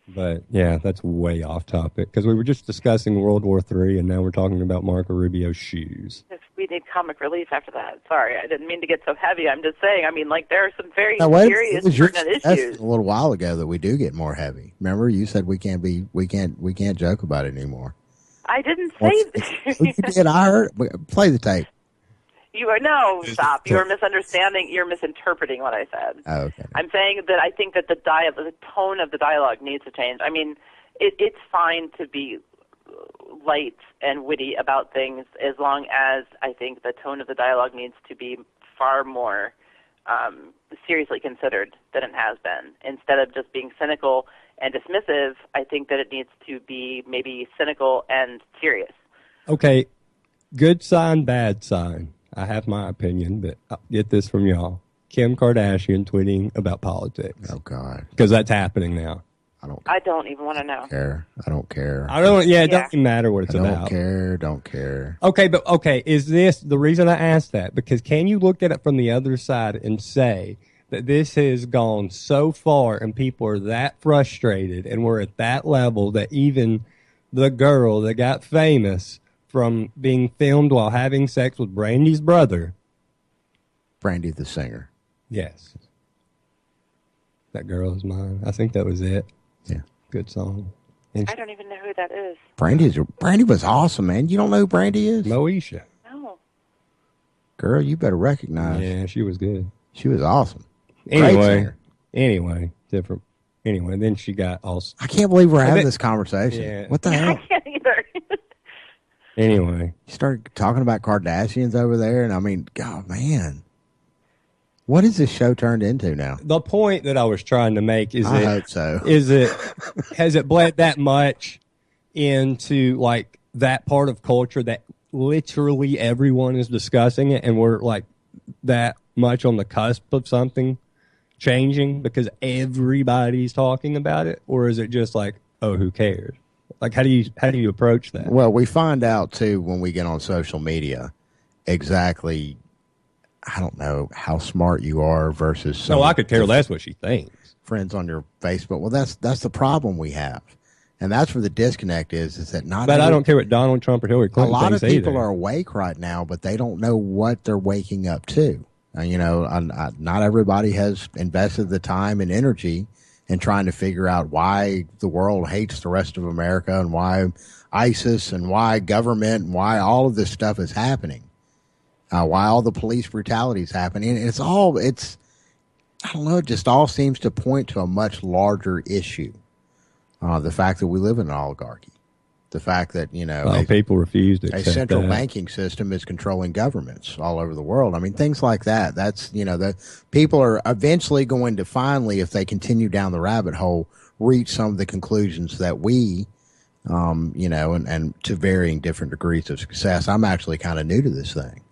But, yeah, that's way off topic, because we were just discussing World War III, and now we're talking about Marco Rubio's shoes. We need comic relief after that. Sorry, I didn't mean to get so heavy. I'm just saying, I mean, like, there are some very serious pertinent issues. A little while ago that we do get more heavy. Remember, you said we can't joke about it anymore. I didn't say that. You did. I heard. Play the tape. Stop. You are misunderstanding. You're misinterpreting what I said. Oh, okay. I'm saying that I think that the tone of the dialogue needs to change. I mean, it's fine to be light and witty about things as long as I think the tone of the dialogue needs to be far more seriously considered than it has been. Instead of just being cynical and dismissive, I think that it needs to be maybe cynical and serious. Okay, good sign, bad sign. I have my opinion, but I'll get this from y'all. Kim Kardashian tweeting about politics. Oh, God. Because that's happening now. I don't even want to know. I don't care. It doesn't matter what it's about. Don't care. Okay, is this the reason I asked that? Because can you look at it from the other side and say that this has gone so far and people are that frustrated and we're at that level that even the girl that got famous from being filmed while having sex with Brandy's brother. Brandy the singer. Yes. That Girl Is Mine. I think that was it. Yeah. Good song. I don't even know who that is. Brandy was awesome, man. You don't know who Brandy is? Moesha. No. Girl, you better recognize. Yeah, she was good. She was awesome. Anyway, different. Anyway, then she got all. I can't believe we're having this conversation. Yeah. What the hell? I can't either. Anyway. You started talking about Kardashians over there, and I mean, God, man. What is this show turned into now? The point that I was trying to make is I hope so. Has it bled that much into like that part of culture that literally everyone is discussing it and we're like that much on the cusp of something changing because everybody's talking about it? Or is it just like, oh, who cares? Like, how do you approach that? Well, we find out too when we get on social media exactly, I don't know how smart you are versus some. No, I could care less what she thinks. Friends on your Facebook. Well, that's the problem we have, and that's where the disconnect is that not. But I don't care what Donald Trump or Hillary Clinton thinks. A lot of people either. are awake right now, but they don't know what they're waking up to. Not everybody has invested the time and energy in trying to figure out why the world hates the rest of America and why ISIS and why government and why all of this stuff is happening. Why all the police brutality is happening. And I don't know, it just all seems to point to a much larger issue. The fact that we live in an oligarchy. The fact that, people refuse to accept a central that. banking system is controlling governments all over the world. I mean, things like that. That's, the people are eventually going to finally, if they continue down the rabbit hole, reach some of the conclusions that we, and to varying different degrees of success. I'm actually kind of new to this thing.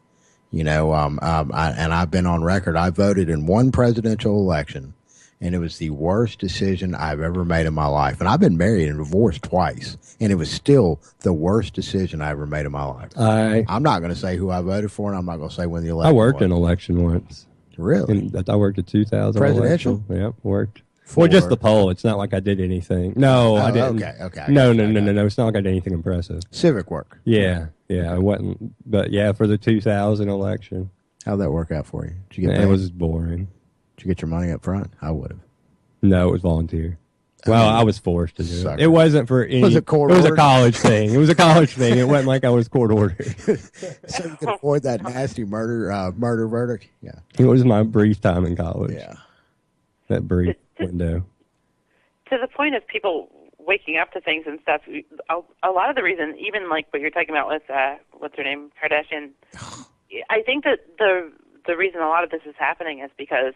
And I've been on record. I voted in one presidential election, and it was the worst decision I've ever made in my life. And I've been married and divorced twice, and it was still the worst decision I ever made in my life. I'm not going to say who I voted for, and I'm not going to say when the election was. I worked an election once. Really? I worked at 2000 presidential. Election. Yep, worked. Well, just the poll. It's not like I did anything. No, I didn't. Okay. No. It's not like I did anything impressive. Civic work. Yeah, I wasn't. But yeah, for the 2000 election. How'd that work out for you? Did you get it was boring. Did you get your money up front? I would have. No, it was volunteer. Well, I was forced to do Sucker. it. It wasn't for any. Was it court It was ordered? a college thing. It was a college thing. It wasn't like I was court ordered. So you could avoid that nasty murder verdict? Yeah. It was my brief time in college. Yeah. That brief window. To the point of people waking up to things and stuff, a lot of the reason, even like what you're talking about with, what's her name, Kardashian, I think that the reason a lot of this is happening is because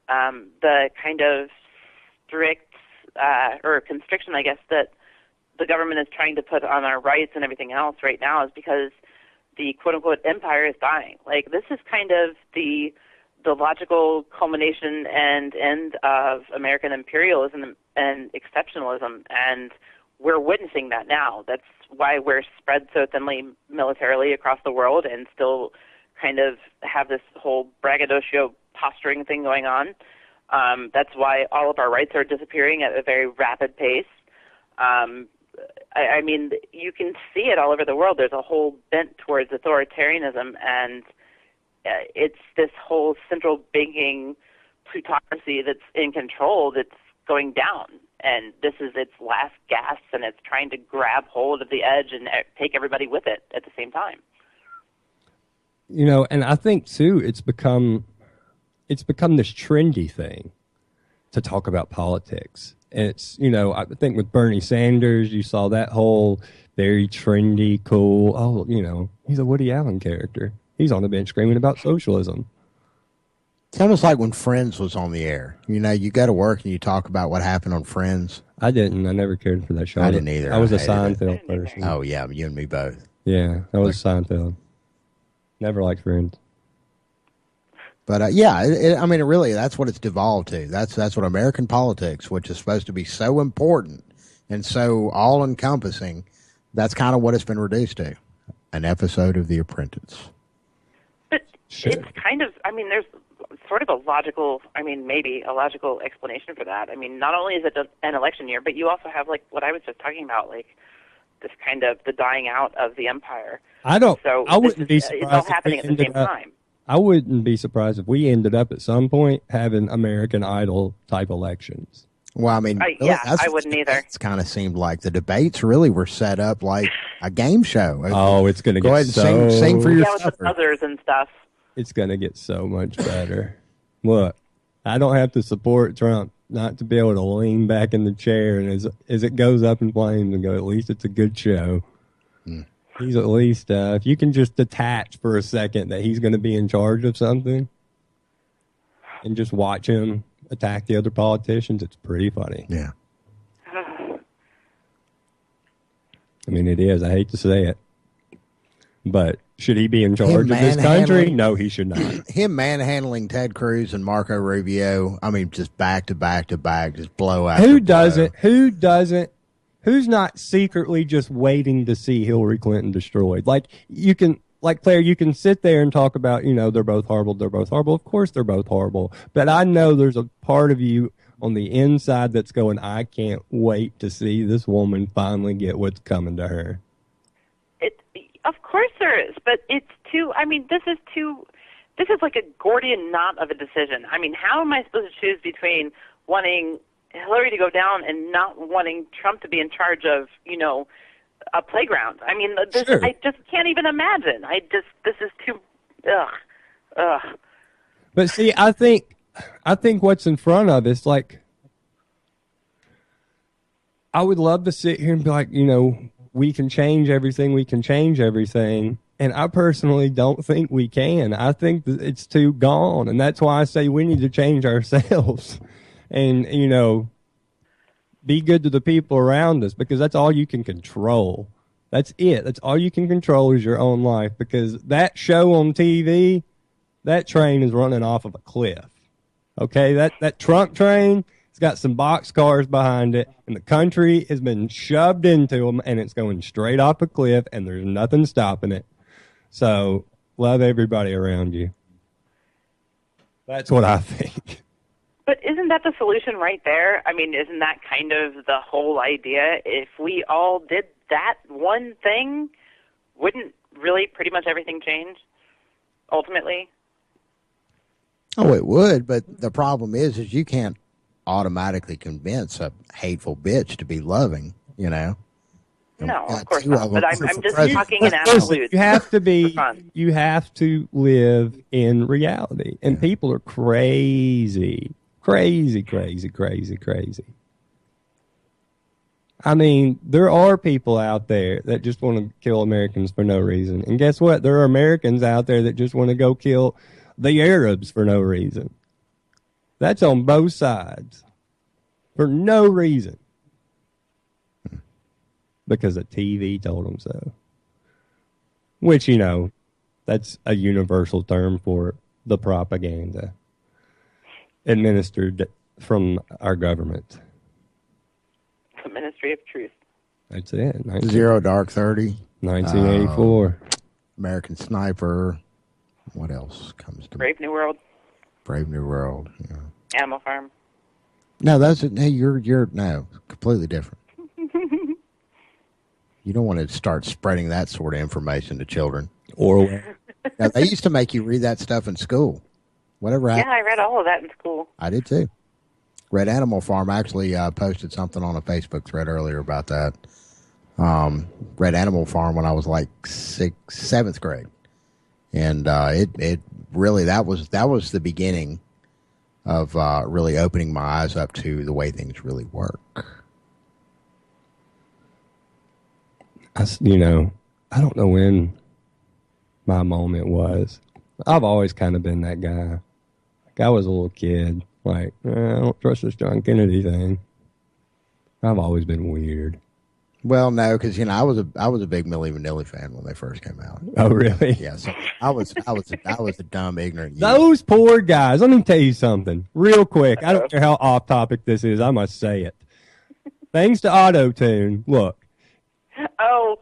the kind of strict or constriction, I guess, that the government is trying to put on our rights and everything else right now is because the quote-unquote empire is dying. Like, this is kind of the logical culmination and end of American imperialism and exceptionalism, and we're witnessing that now. That's why we're spread so thinly militarily across the world and still kind of have this whole braggadocio posturing thing going on. That's why all of our rights are disappearing at a very rapid pace. I mean, you can see it all over the world. There's a whole bent towards authoritarianism, and it's this whole central banking plutocracy that's in control that's going down. And this is its last gasp, and it's trying to grab hold of the edge and take everybody with it at the same time. And I think, too, it's become this trendy thing to talk about politics. And it's, I think with Bernie Sanders, you saw that whole very trendy, cool, he's a Woody Allen character. He's on the bench screaming about socialism. It's almost like when Friends was on the air. You know, you go to work and you talk about what happened on Friends. I didn't. I never cared for that show. I didn't either. I was a I hated Seinfeld person. Oh, yeah, you and me both. Yeah, I was Seinfeld. Never liked Friends. But yeah, I mean, really, that's what it's devolved to. That's what American politics, which is supposed to be so important and so all-encompassing, that's kind of what it's been reduced to. An episode of The Apprentice. But it's kind of, I mean, there's sort of a logical, maybe a logical explanation for that. I mean, not only is it an election year, but you also have, like, what I was just talking about, like, this kind of the dying out of the empire. I wouldn't be surprised. It's all happening at the same time. I wouldn't be surprised if we ended up at some point having American Idol type elections. Well, I mean, I wouldn't either. It's kind of seemed like the debates really were set up like a game show. Oh, it's going to get go ahead and sing for your with the buzzers and stuff. It's going to get so much better. Look, I don't have to support Trump not to be able to lean back in the chair and as it goes up in flames and go, at least it's a good show. He's at least, if you can just detach for a second that he's going to be in charge of something and just watch him attack the other politicians, it's pretty funny. Yeah. I mean, it is. I hate to say it. But should he be in charge of this country? No, he should not. Him manhandling Ted Cruz and Marco Rubio, I mean, just back to back to back, just blow out. Who doesn't? Who's not secretly just waiting to see Hillary Clinton destroyed? Like, you can, like, Claire, you can sit there and talk about, they're both horrible, they're both horrible. Of course they're both horrible. But I know there's a part of you on the inside that's going, I can't wait to see this woman finally get what's coming to her. Of course there is, but it's this is like a Gordian knot of a decision. I mean, how am I supposed to choose between wanting Hillary to go down and not wanting Trump to be in charge of, a playground? I mean, Sure. I just can't even imagine. This is too, ugh. But see, I think what's in front of us, like, I would love to sit here and be like, we can change everything. And I personally don't think we can. I think that it's too gone. And that's why I say we need to change ourselves and, be good to the people around us, because that's all you can control. That's it. That's all you can control is your own life, because that show on TV, that train is running off of a cliff. Okay? That Trump train, it's got some boxcars behind it, and the country has been shoved into them, and it's going straight off a cliff, and there's nothing stopping it. So, love everybody around you. That's what I think. But isn't that the solution right there? I mean, isn't that kind of the whole idea? If we all did that one thing, wouldn't really pretty much everything change, ultimately? Oh, it would, but the problem is you can't automatically convince a hateful bitch to be loving, No, of course not. But I'm just talking in absolutes. You have to live in reality. And people are crazy. Crazy. I mean, there are people out there that just want to kill Americans for no reason. And guess what? There are Americans out there that just want to go kill the Arabs for no reason. That's on both sides. For no reason. Because the TV told them so. Which, that's a universal term for the propaganda administered from our government. The Ministry of Truth. That's it. Zero Dark 30. 1984. American Sniper. What else comes to Brave New World. Brave New World. Yeah. Animal Farm. No, you're no, completely different. You don't want to start spreading that sort of information to children. Or now, they used to make you read that stuff in school. Whatever happened. Yeah, I read all of that in school. I did too. Red Animal Farm actually posted something on a Facebook thread earlier about that. Red Animal Farm when I was like 7th grade, and it really that was the beginning of really opening my eyes up to the way things really work. I don't know when my moment was. I've always kind of been that guy. I was a little kid. Like, I don't trust this John Kennedy thing. I've always been weird. Well, no, because I was a big Milli Vanilli fan when they first came out. Oh, really? Yeah, so I was a dumb, ignorant. Youth. Those poor guys. Let me tell you something real quick. I don't care how off topic this is. I must say it. Thanks to auto-tune. Look. Oh.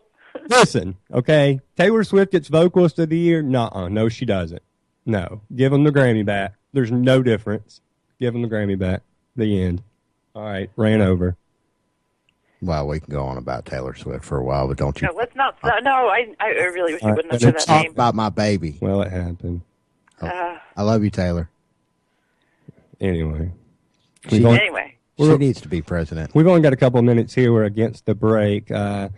Listen, okay? Taylor Swift gets vocalist of the year? Nuh-uh. No, she doesn't. No. Give them the Grammy back. There's no difference. Give them the Grammy back. The end. All right. Ran over. Well, we can go on about Taylor Swift for a while, but don't you? No, let's not. No, I really wish you wouldn't have said that talk name. about my baby. Well, it happened. I love you, Taylor. Anyway. Anyway. She needs to be president. We've only got a couple of minutes here. We're against the break. I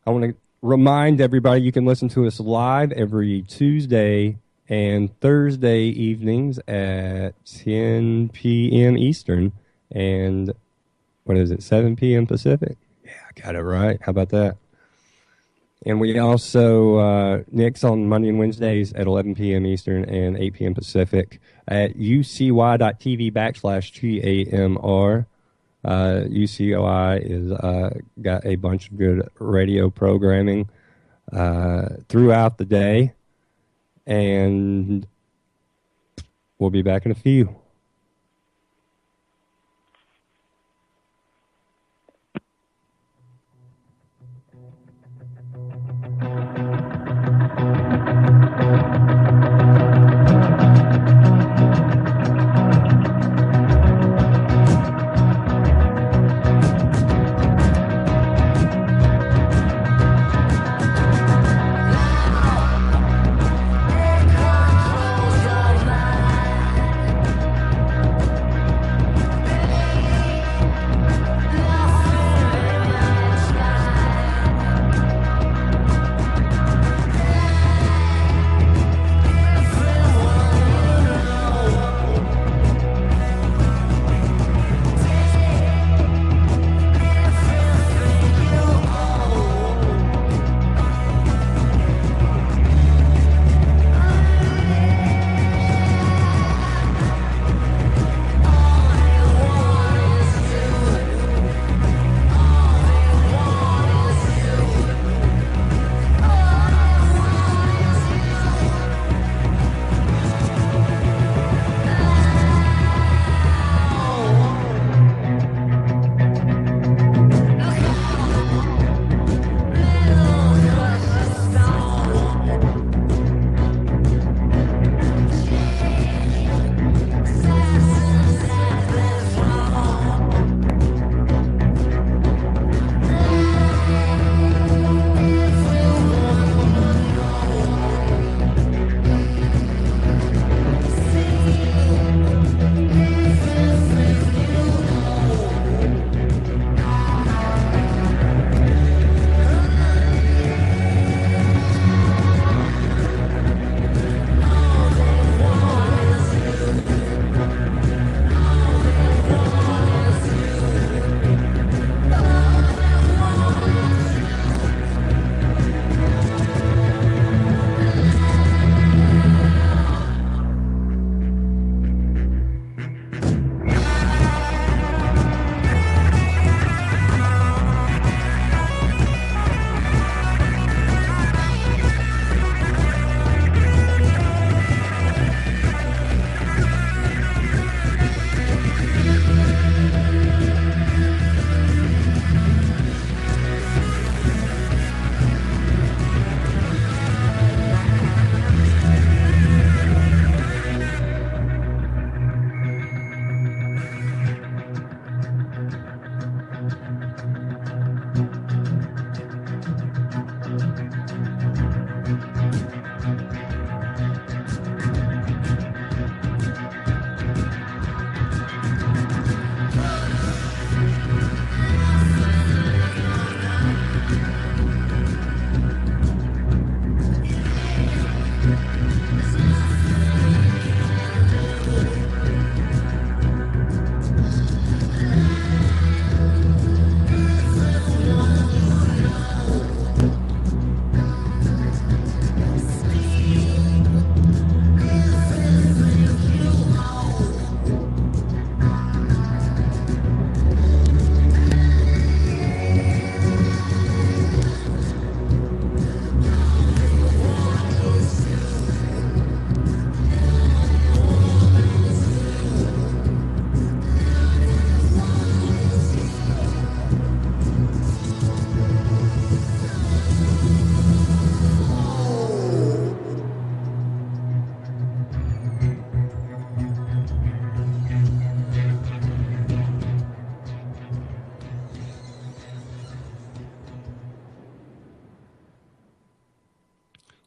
want to remind everybody you can listen to us live every Tuesday and Thursday evenings at 10 p.m. Eastern and, 7 p.m. Pacific? Yeah, I got it right. How about that? And we also, Nick's on Monday and Wednesdays at 11 p.m. Eastern and 8 p.m. Pacific at ucy.tv/TAMR. UCOI is got a bunch of good radio programming throughout the day. And we'll be back in a few.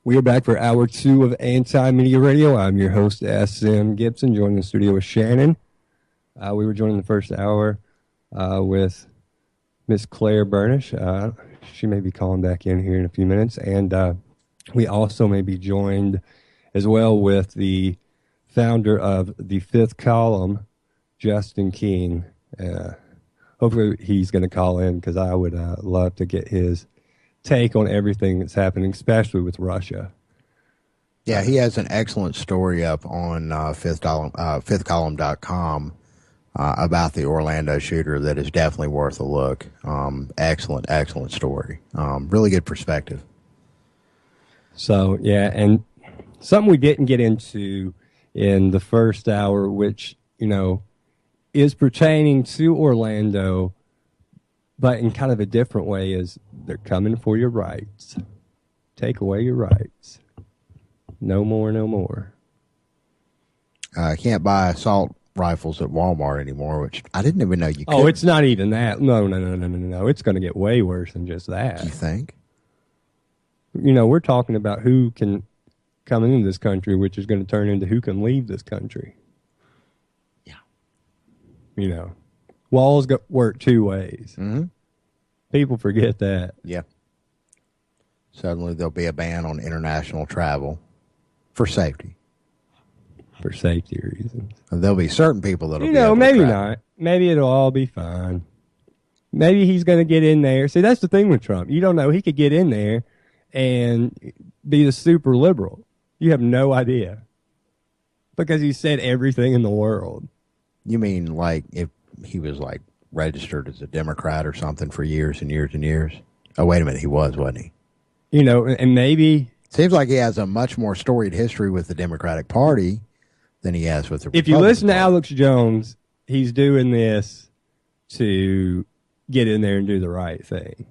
We are back for hour 2 of Anti-Media Radio. I'm your host, SM Gibson, joined in the studio with Shannon. We were joining the first hour with Miss Claire Burnish. She may be calling back in here in a few minutes. And we also may be joined as well with the founder of the Fifth Column, Justin King. Hopefully he's going to call in because I would love to get his take on everything that's happening, especially with Russia. Yeah, he has an excellent story up on fifthcolumn.com about the Orlando shooter that is definitely worth a look. Excellent story. Really good perspective. So, yeah, and something we didn't get into in the first hour, which, is pertaining to Orlando, but in kind of a different way, is they're coming for your rights. Take away your rights. No more, no more. Can't buy assault rifles at Walmart anymore, which I didn't even know you could. Oh, it's not even that. No. It's going to get way worse than just that. You think? We're talking about who can come into this country, which is going to turn into who can leave this country. Yeah. Walls work two ways. Mm-hmm. People forget that. Yeah. Suddenly there'll be a ban on international travel for safety. For safety reasons. And there'll be certain people that'll be able to maybe travel. not. Maybe it'll all be fine. Maybe he's going to get in there. See, that's the thing with Trump. You don't know. He could get in there and be the super liberal. You have no idea. Because he said everything in the world. You mean like if he was like registered as a Democrat or something for years and years and years? Oh, wait a minute. He wasn't he? And maybe... Seems like he has a much more storied history with the Democratic Party than he has with the Republican If you listen to Party. Alex Jones, he's doing this to get in there and do the right thing.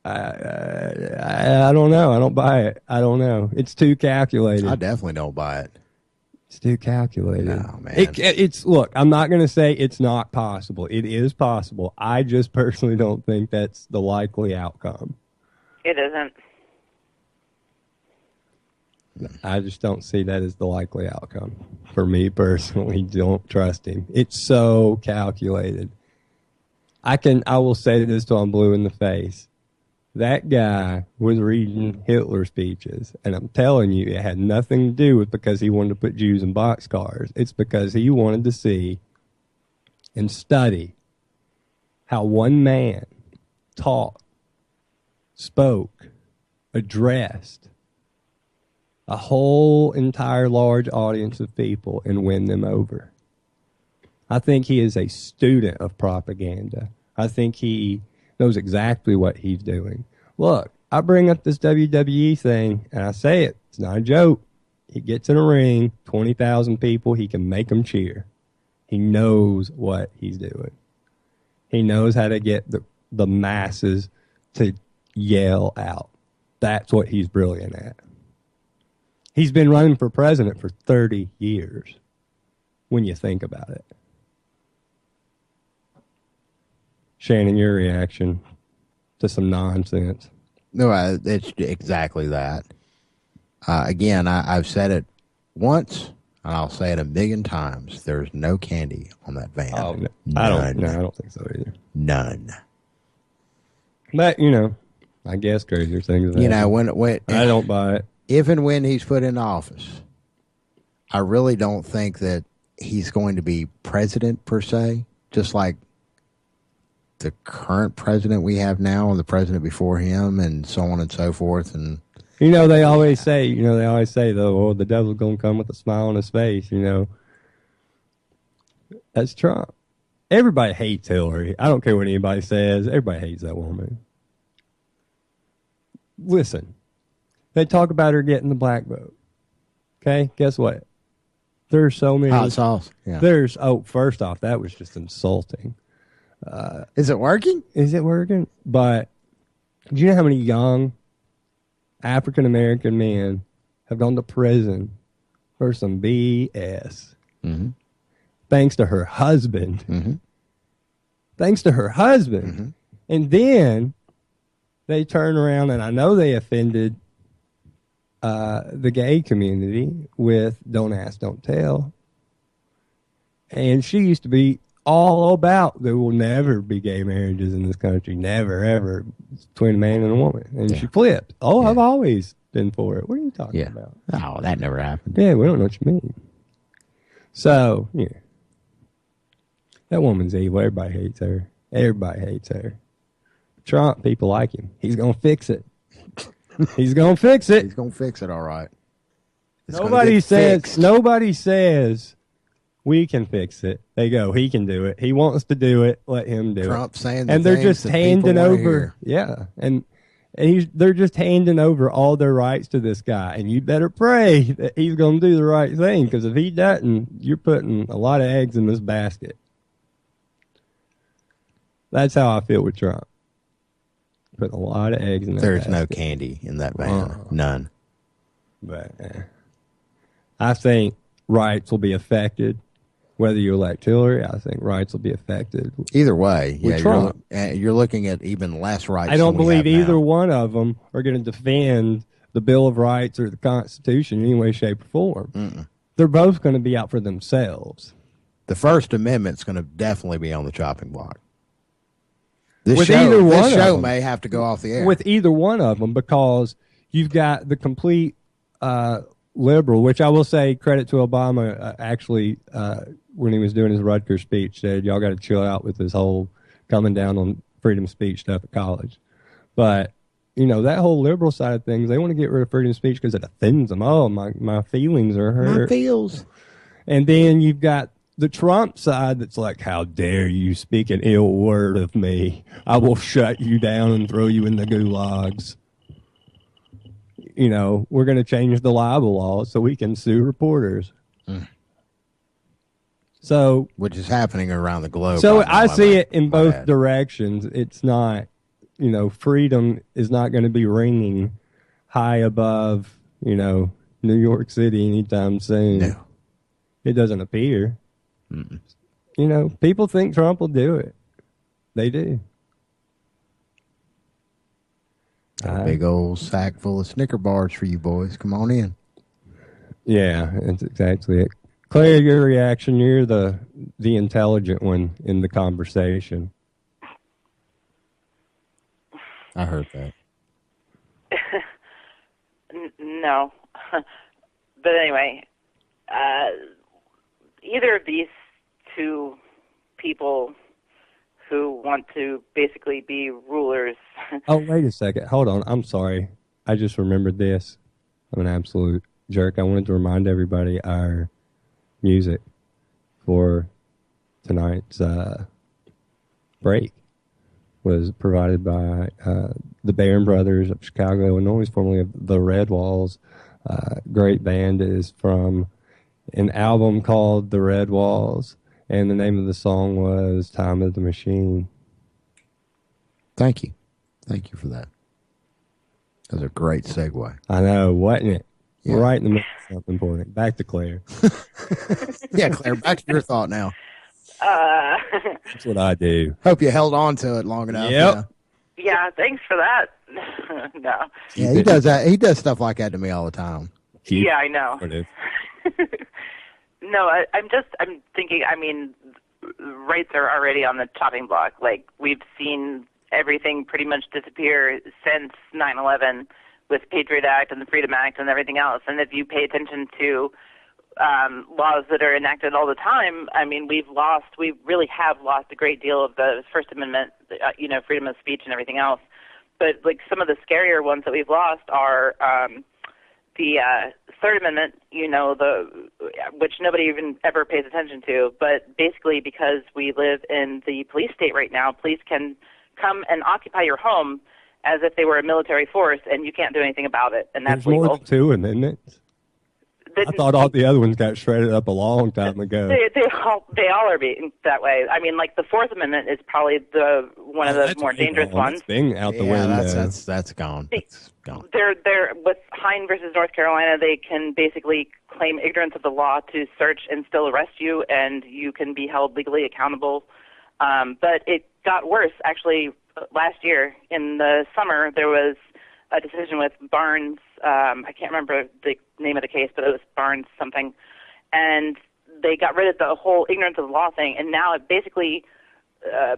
I don't know. I don't buy it. I don't know. It's too calculated. I definitely don't buy it. It's too calculated. No, man. It's look, I'm not going to say it's not possible. It is possible. I just personally don't think that's the likely outcome. It isn't. I just don't see that as the likely outcome. For me personally, don't trust him. It's so calculated. I will say this till I'm blue in the face. That guy was reading Hitler speeches, and I'm telling you, it had nothing to do with because he wanted to put Jews in boxcars. It's because he wanted to see and study how one man taught, spoke, addressed a whole entire large audience of people and win them over. I think he is a student of propaganda. I think he knows exactly what he's doing. Look, I bring up this WWE thing, and I say it. It's not a joke. He gets in a ring, 20,000 people, he can make them cheer. He knows what he's doing. He knows how to get the masses to yell out. That's what he's brilliant at. He's been running for president for 30 years, when you think about it. Shannon, your reaction to some nonsense? No, it's exactly that. Again, I've said it once, and I'll say it a million times. There's no candy on that van. Oh, no. None. I don't think so either. None. But, I guess crazier things. When I don't buy it. If and when he's put in office, I really don't think that he's going to be president per se, just like the current president we have now and the president before him and so on and so forth. And they always say, though, the devil's going to come with a smile on his face, That's Trump. Everybody hates Hillary. I don't care what anybody says. Everybody hates that woman. Listen, they talk about her getting the black vote. Okay, guess what? There's so many. Hot sauce. Yeah. First off, that was just insulting. Is it working? Is it working? But do you know how many young African-American men have gone to prison for some BS? Mm-hmm. Thanks to her husband. Mm-hmm. Thanks to her husband. Mm-hmm. And then they turn around, and I know they offended the gay community with Don't Ask, Don't Tell. And she used to be all about there will never be gay marriages in this country. Never, ever. It's between a man and a woman. And she flipped. Oh, I've always been for it. What are you talking about? Oh, that never happened. Yeah, we don't know what you mean. So, yeah. That woman's evil. Everybody hates her. Everybody hates her. Trump, people like him. He's going to fix it. He's going to fix it. He's going to fix it, all right. Nobody says we can fix it. They go, he can do it. He wants to do it. Let him do Trump it. saying and they're just handing over. Yeah. And they're just handing over all their rights to this guy. And you better pray that he's going to do the right thing, because if he doesn't, you're putting a lot of eggs in this basket. That's how I feel with Trump. Putting a lot of eggs in that There's basket. no candy in that van. None. But I think rights will be affected. Whether you elect Hillary, I think rights will be affected. Either way, with Trump. You're looking at even less rights. I don't believe either now. one of them are going to defend the Bill of Rights or the Constitution in any way, shape, or form. Mm-mm. They're both going to be out for themselves. The First Amendment's going to definitely be on the chopping block. With either one this of show them. may have to go off the air. With either one of them, because you've got the complete liberal, which I will say credit to Obama, actually, when he was doing his Rutgers speech, said, y'all got to chill out with this whole coming down on freedom of speech stuff at college. But, that whole liberal side of things, they want to get rid of freedom of speech because it offends them. Oh, my feelings are hurt. My feels. And then you've got the Trump side that's like, how dare you speak an ill word of me? I will shut you down and throw you in the gulags. We're going to change the libel law so we can sue reporters. So, which is happening around the globe. So right now, I see it in both bad. directions. It's not, freedom is not going to be ringing high above, New York City anytime soon. No. It doesn't appear. Mm-mm. People think Trump will do it. They do. A big old sack full of Snicker bars for you boys. Come on in. Yeah, that's exactly it. Claire, your reaction, you're the intelligent one in the conversation. I heard that. No. But anyway, either of these two people who want to basically be rulers. Oh, wait a second. Hold on. I'm sorry. I just remembered this. I'm an absolute jerk. I wanted to remind everybody our music for tonight's break was provided by the Barron Brothers of Chicago, Illinois, formerly of the Red Walls. Great band. Is from an album called The Red Walls, and the name of the song was Time of the Machine. Thank you. Thank you for that. That was a great segue. I know, wasn't it? Yeah. We're right in the middle of something important. Back to Claire. Yeah, Claire, back to your thought now. That's what I do. Hope you held on to it long enough. Yep. Yeah, thanks for that. No. Yeah, he does that. He does stuff like that to me all the time. Yeah, I know. No, I'm thinking, rights are already on the chopping block. Like, we've seen everything pretty much disappear since 9/11 with Patriot Act and the Freedom Act and everything else. And if you pay attention to laws that are enacted all the time, we really have lost a great deal of the First Amendment, freedom of speech and everything else. But, like, some of the scarier ones that we've lost are the Third Amendment, which nobody even ever pays attention to. But basically, because we live in the police state right now, police can come and occupy your home as if they were a military force, and you can't do anything about it, and that's There's legal. more than two, isn't it? I thought all the other ones got shredded up a long time ago. They all are being that way. Like the Fourth Amendment is probably one of the more dangerous ones. It's being out the window. That's gone. It's gone. They're with Hine versus North Carolina. They can basically claim ignorance of the law to search and still arrest you, and you can be held legally accountable. But it got worse actually last year in the summer. There was a decision with Barnes I can't remember the name of the case, but it was Barnes something, and they got rid of the whole ignorance of the law thing, and now it basically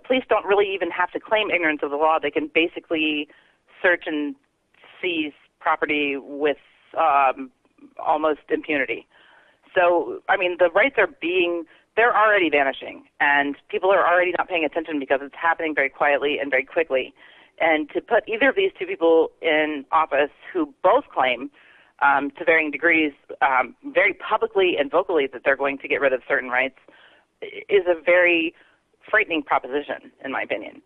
police don't really even have to claim ignorance of the law. They can basically search and seize property with almost impunity. So, I mean, the rights they're already vanishing, and people are already not paying attention because it's happening very quietly and very quickly. And to put either of these two people in office who both claim to varying degrees very publicly and vocally that they're going to get rid of certain rights is a very frightening proposition, in my opinion.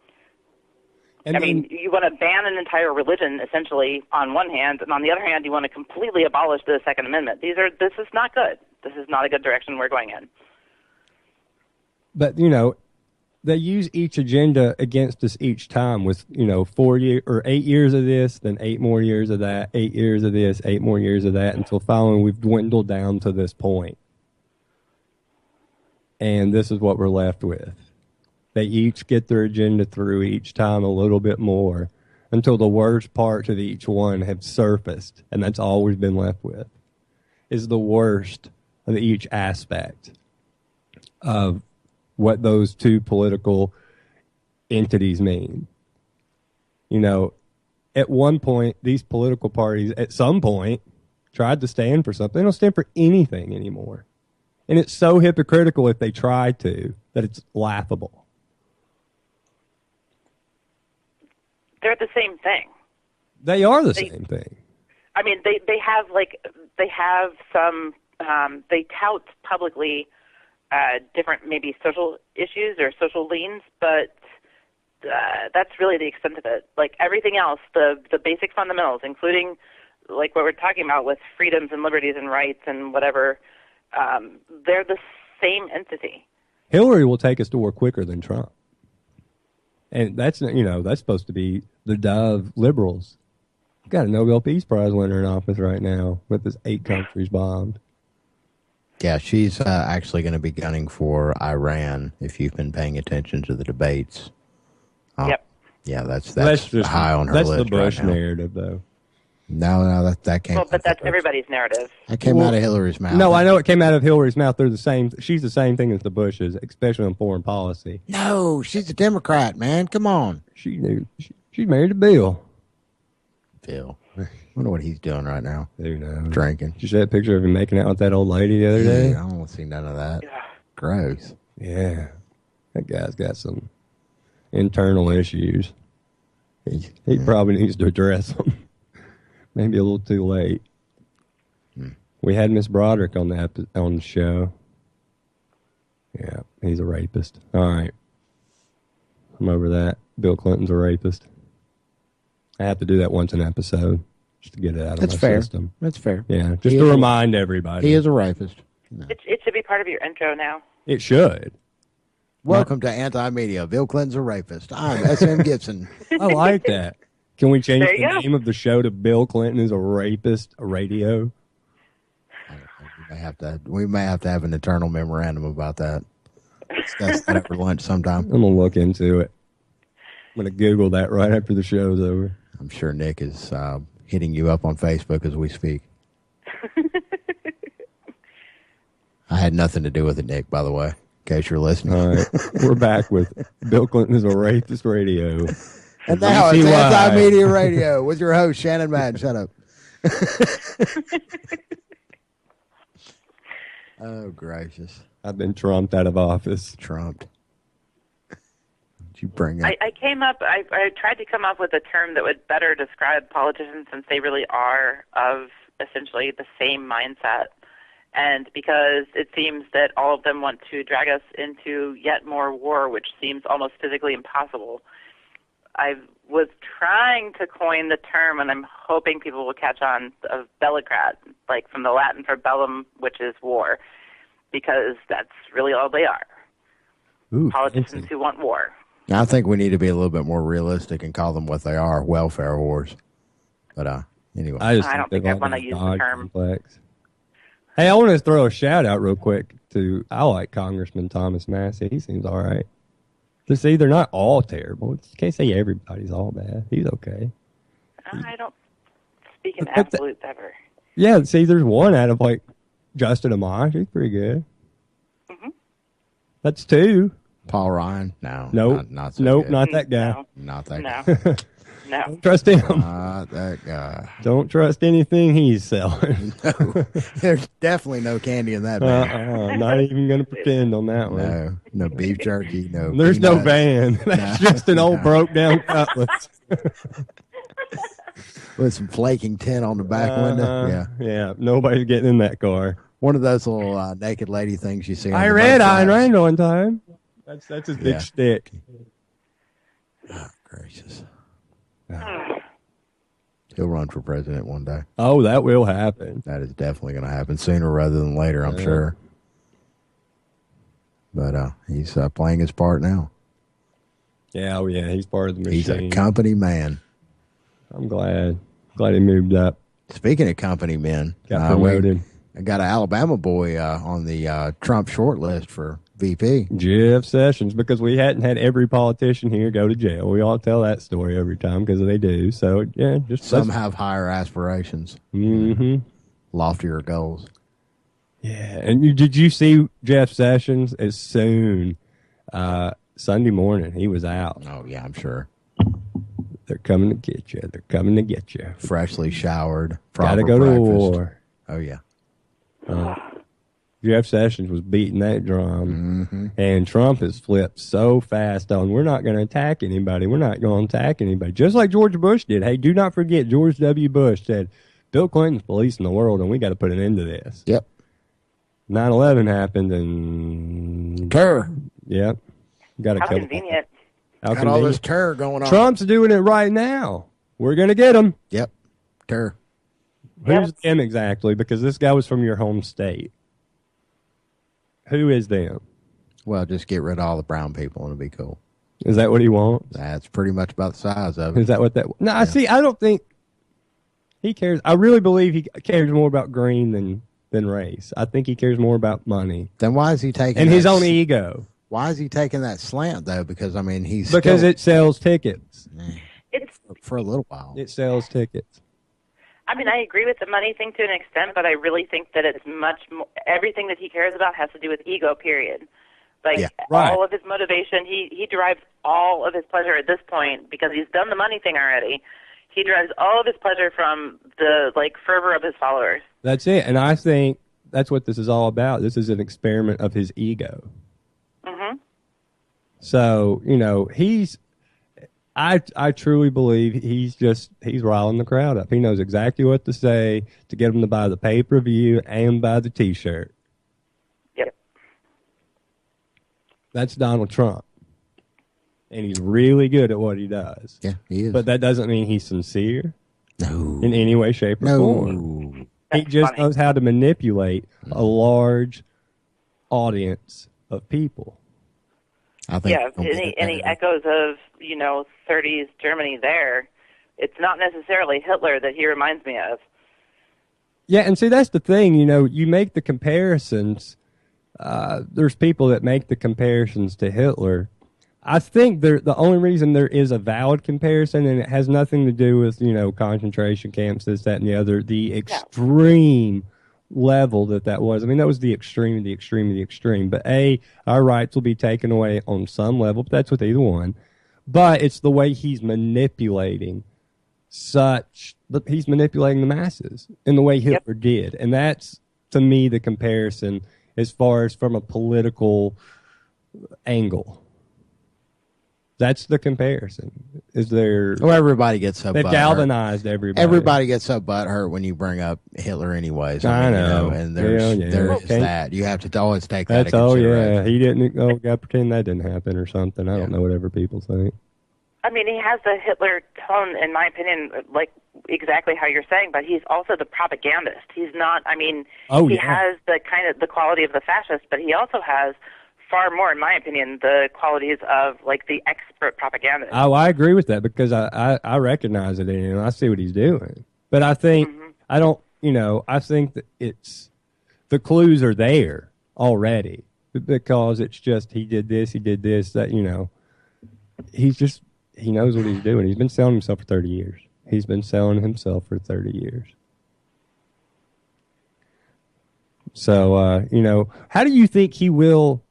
And I mean, you want to ban an entire religion, essentially, on one hand, and on the other hand, you want to completely abolish the Second Amendment. This is not good. This is not a good direction we're going in. But, they use each agenda against us each time with, 8 years of this, then 8 more years of that, 8 years of this, 8 more years of that, until finally we've dwindled down to this point. And this is what we're left with. They each get their agenda through each time a little bit more until the worst parts of each one have surfaced. And that's all we've been left with, is the worst of each aspect of what those two political entities mean. At one point, these political parties, at some point, tried to stand for something. They don't stand for anything anymore. And it's so hypocritical if they try to that it's laughable. They're the same thing. They are the same thing. I mean, they have some, they tout publicly different maybe social issues or social leans, but that's really the extent of it. Like everything else, the basic fundamentals, including like what we're talking about with freedoms and liberties and rights and whatever, they're the same entity. Hillary will take us to war quicker than Trump. And that's supposed to be the dove liberals. We've got a Nobel Peace Prize winner in office right now with this 8 countries bombed. Yeah, she's actually going to be gunning for Iran, if you've been paying attention to the debates. Yep. Yeah, that's just high on her list. list. That's the Bush right now. narrative, though. No, that came. Well, but that's everybody's narrative. That came out of Hillary's mouth. No, I know it came out of Hillary's mouth. They're the same. She's the same thing as the Bushes, especially on foreign policy. No, she's a Democrat, man. Come on. She knew. She's married to Bill. Bill. I wonder what he's doing right now. Who knows? Drinking. Did you see that picture of him making out with that old lady the other day? I don't see none of that. Yeah. Gross. Yeah. That guy's got some internal issues. He probably needs to address them. Maybe a little too late. We had Miss Broderick on the show. Yeah, he's a rapist. All right. I'm over that. Bill Clinton's a rapist. I have to do that once an episode just to get it out of my system. That's fair. Yeah, just to remind everybody. He is a rapist. No. It should be part of your intro now. It should. Welcome to Anti-Media. Bill Clinton's a rapist. I'm SM Gibson. I like that. Can we change the go. name of the show to Bill Clinton is a rapist radio? We may have to have an internal memorandum about that. Discuss that over lunch sometime. I'm going to look into it. I'm going to Google that right after the show's over. I'm sure Nick is hitting you up on Facebook as we speak. I had nothing to do with it, Nick, by the way, in case you're listening. All right. We're back with Bill Clinton is a rapist radio. And now it's Anti-Media Radio with your host, Shannon Madden. Shut up. Oh, gracious. I've been trumped out of office. Trumped. Did you bring it? I came up, I tried to come up with a term that would better describe politicians since they really are of essentially the same mindset. And because it seems that all of them want to drag us into yet more war, which seems almost physically impossible. I was trying to coin the term, and I'm hoping people will catch on, of bellicrat, like from the Latin for bellum, which is war, because that's really all they are. Ooh, politicians fancy. who want war. I think we need to be a little bit more realistic and call them what they are, welfare whores. But anyway. I don't think I want to use the term. Complex. Hey, I want to throw a shout out real quick to, I like Congressman Thomas Massey. He seems all right. To see, they're not all terrible. You can't say everybody's all bad. He's okay. I don't Speaking But absolutes ever. Yeah, see, there's one out of like Justin Amash. He's pretty good. Mm-hmm. That's two. Paul Ryan? No. Nope. Not so nope, good. not that guy. No. Not that No. guy. No. Don't trust him. Not that guy. Don't trust anything he's selling. No. There's definitely no candy in that bag. Not even going to pretend on that one. No. No beef jerky. No. There's no peanuts. van. That's just an old broke down cutlass. With some flaking tin on the back window. Yeah. Yeah. Nobody's getting in that car. One of those little naked lady things you see. On I the read Ayn motorcycles. Rand one time. That's his big Yeah. stick. Oh, gracious. He'll run for president one day. Oh, that will happen. That is definitely going to happen sooner rather than later, I'm sure. But he's playing his part now. Yeah, oh yeah, he's part of the machine. He's a company man. I'm glad he moved up. Speaking of company men, Got promoted. I got an Alabama boy on the Trump short list for VP. Jeff Sessions, because we hadn't had every politician here go to jail. We all tell that story every time because they do. So yeah, just Some have higher aspirations, loftier goals. Yeah, and did you see Jeff Sessions as soon Sunday morning? He was out. Oh yeah, I'm sure. They're coming to get you. They're coming to get you. Freshly showered. Gotta proper go to breakfast. war. Oh yeah. Jeff Sessions was beating that drum, and Trump has flipped so fast on, we're not going to attack anybody. We're not going to attack anybody. Just like George Bush did. Hey, do not forget, George W. Bush said, Bill Clinton's policing the world, and we got to put an end to this. Yep. 9/11 happened, and Terror. yep, got to How kill convenient. How Got all this convenient. terror going on. Trump's doing it right now. We're going to get him. Yep. Terror. Who's them exactly? Because this guy was from your home state. Who is them? Well, just get rid of all the brown people and it'll be cool. Is that what he wants? That's pretty much about the size of it. Is that what that? No, I see. I don't think he cares. I really believe he cares more about green than race. I think he cares more about money Then why is he taking and his that own ego. Why is he taking that slant though? Because I mean, he's Because still, it sells tickets. It's. for a little while. It sells tickets. I mean, I agree with the money thing to an extent, but I really think that it's much more. Everything that he cares about has to do with ego. Period. Like Yeah, right. all of his motivation, he derives all of his pleasure at this point because he's done the money thing already. He derives all of his pleasure from the fervor of his followers. That's it. And I think that's what this is all about. This is an experiment of his ego. Mm-hmm. So, I truly believe he's riling the crowd up. He knows exactly what to say to get them to buy the pay-per-view and buy the T-shirt. Yep. That's Donald Trump. And he's really good at what he does. Yeah, he is. But that doesn't mean he's sincere no, in any way, shape, or form. no. He That's just funny. knows how to manipulate a large audience of people. I think. Yeah, any echoes of 30s Germany there. It's not necessarily Hitler that he reminds me of. Yeah, and see, that's the thing. You make the comparisons. There's people that make the comparisons to Hitler. I think the only reason there is a valid comparison, and it has nothing to do with, concentration camps, this, that, and the other, the extreme level that was. I mean, that was the extreme of the extreme of the extreme. But our rights will be taken away on some level, but that's with either one. But it's the way he's manipulating he's manipulating the masses in the way Hitler did. And that's, to me, the comparison as far as from a political angle. That's the comparison. Well, everybody gets so they've butthurt. galvanized everybody. Everybody gets so butthurt when you bring up Hitler, anyways. I know. And there's Yeah. there is Okay. that you have to always take that. That's into consideration. he didn't. Oh, God, pretend that didn't happen or something. I don't know whatever people think. I mean, he has the Hitler tone, in my opinion, like exactly how you're saying, but he's also the propagandist. He's not, he has the kind of the quality of the fascist, but he also has far more, in my opinion, the qualities of the expert propagandist. Oh, I agree with that because I recognize it in him. I see what he's doing. But I think, I don't, I think that the clues are there already because it's just he did this, that, he knows what he's doing. He's been selling himself for 30 years. He's been selling himself for 30 years. So, how do you think he will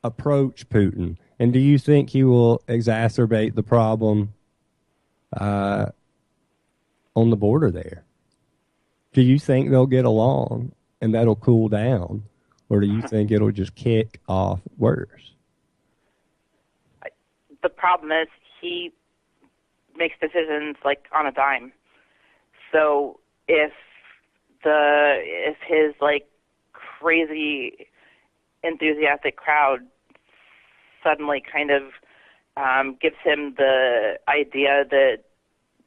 approach Putin? And do you think he will exacerbate the problem on the border there? Do you think they'll get along and that'll cool down? Or do you think it'll just kick off worse? The problem is he makes decisions like on a dime. So if his like crazy enthusiastic crowd suddenly kind of gives him the idea that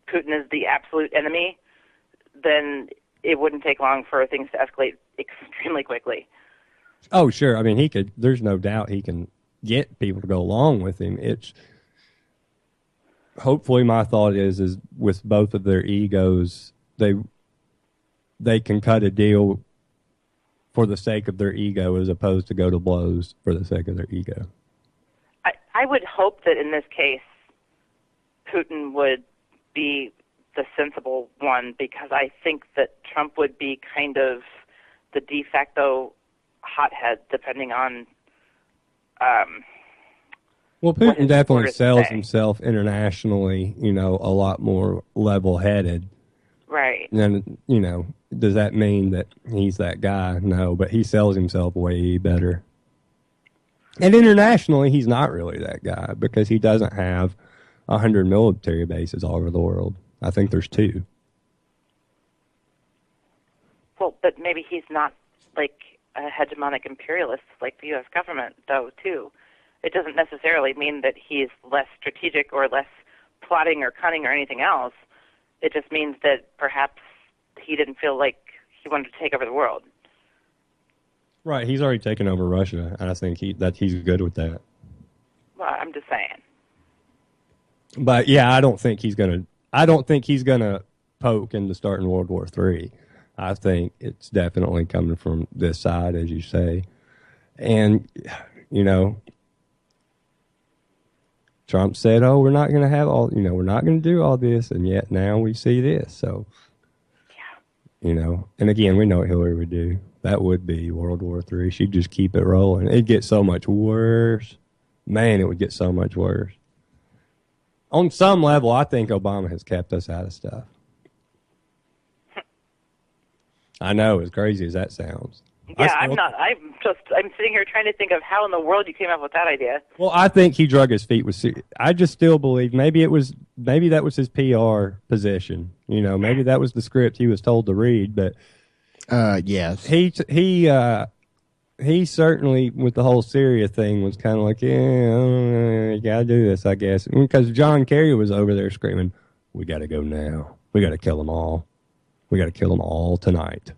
Putin is the absolute enemy, then it wouldn't take long for things to escalate extremely quickly. Oh, sure. I mean, he could. There's no doubt he can get people to go along with him. It's hopefully my thought is with both of their egos, they can cut a deal for the sake of their ego as opposed to go to blows for the sake of their ego. I would hope that in this case, Putin would be the sensible one, because I think that Trump would be kind of the de facto hothead, depending on. Well, Putin definitely sells himself internationally, a lot more level-headed. Right. And, does that mean that he's that guy? No, but he sells himself way better. And internationally, he's not really that guy because he doesn't have 100 military bases all over the world. I think there's 2. Well, but maybe he's not like a hegemonic imperialist like the U.S. government, though, too. It doesn't necessarily mean that he's less strategic or less plotting or cunning or anything else. It just means that perhaps he didn't feel like he wanted to take over the world. Right, he's already taken over Russia, and I think he's good with that. Well, I'm just saying. But yeah, I don't think he's gonna poke into starting World War III. I think it's definitely coming from this side, as you say, and Trump said, "Oh, we're not going to have all, we're not going to do all this," and yet now we see this. So, and again, we know what Hillary would do. That would be World War III. She'd just keep it rolling. It'd get so much worse. Man, it would get so much worse. On some level, I think Obama has kept us out of stuff. I know, as crazy as that sounds. Yeah, I'm sitting here trying to think of how in the world you came up with that idea. Well, I think he drug his feet with. I just still believe maybe that was his PR position. Maybe that was the script he was told to read. But yes, he certainly with the whole Syria thing was kind of like, you gotta do this, I guess, because John Kerry was over there screaming, "We got to go now. We got to kill them all. We got to kill them all tonight."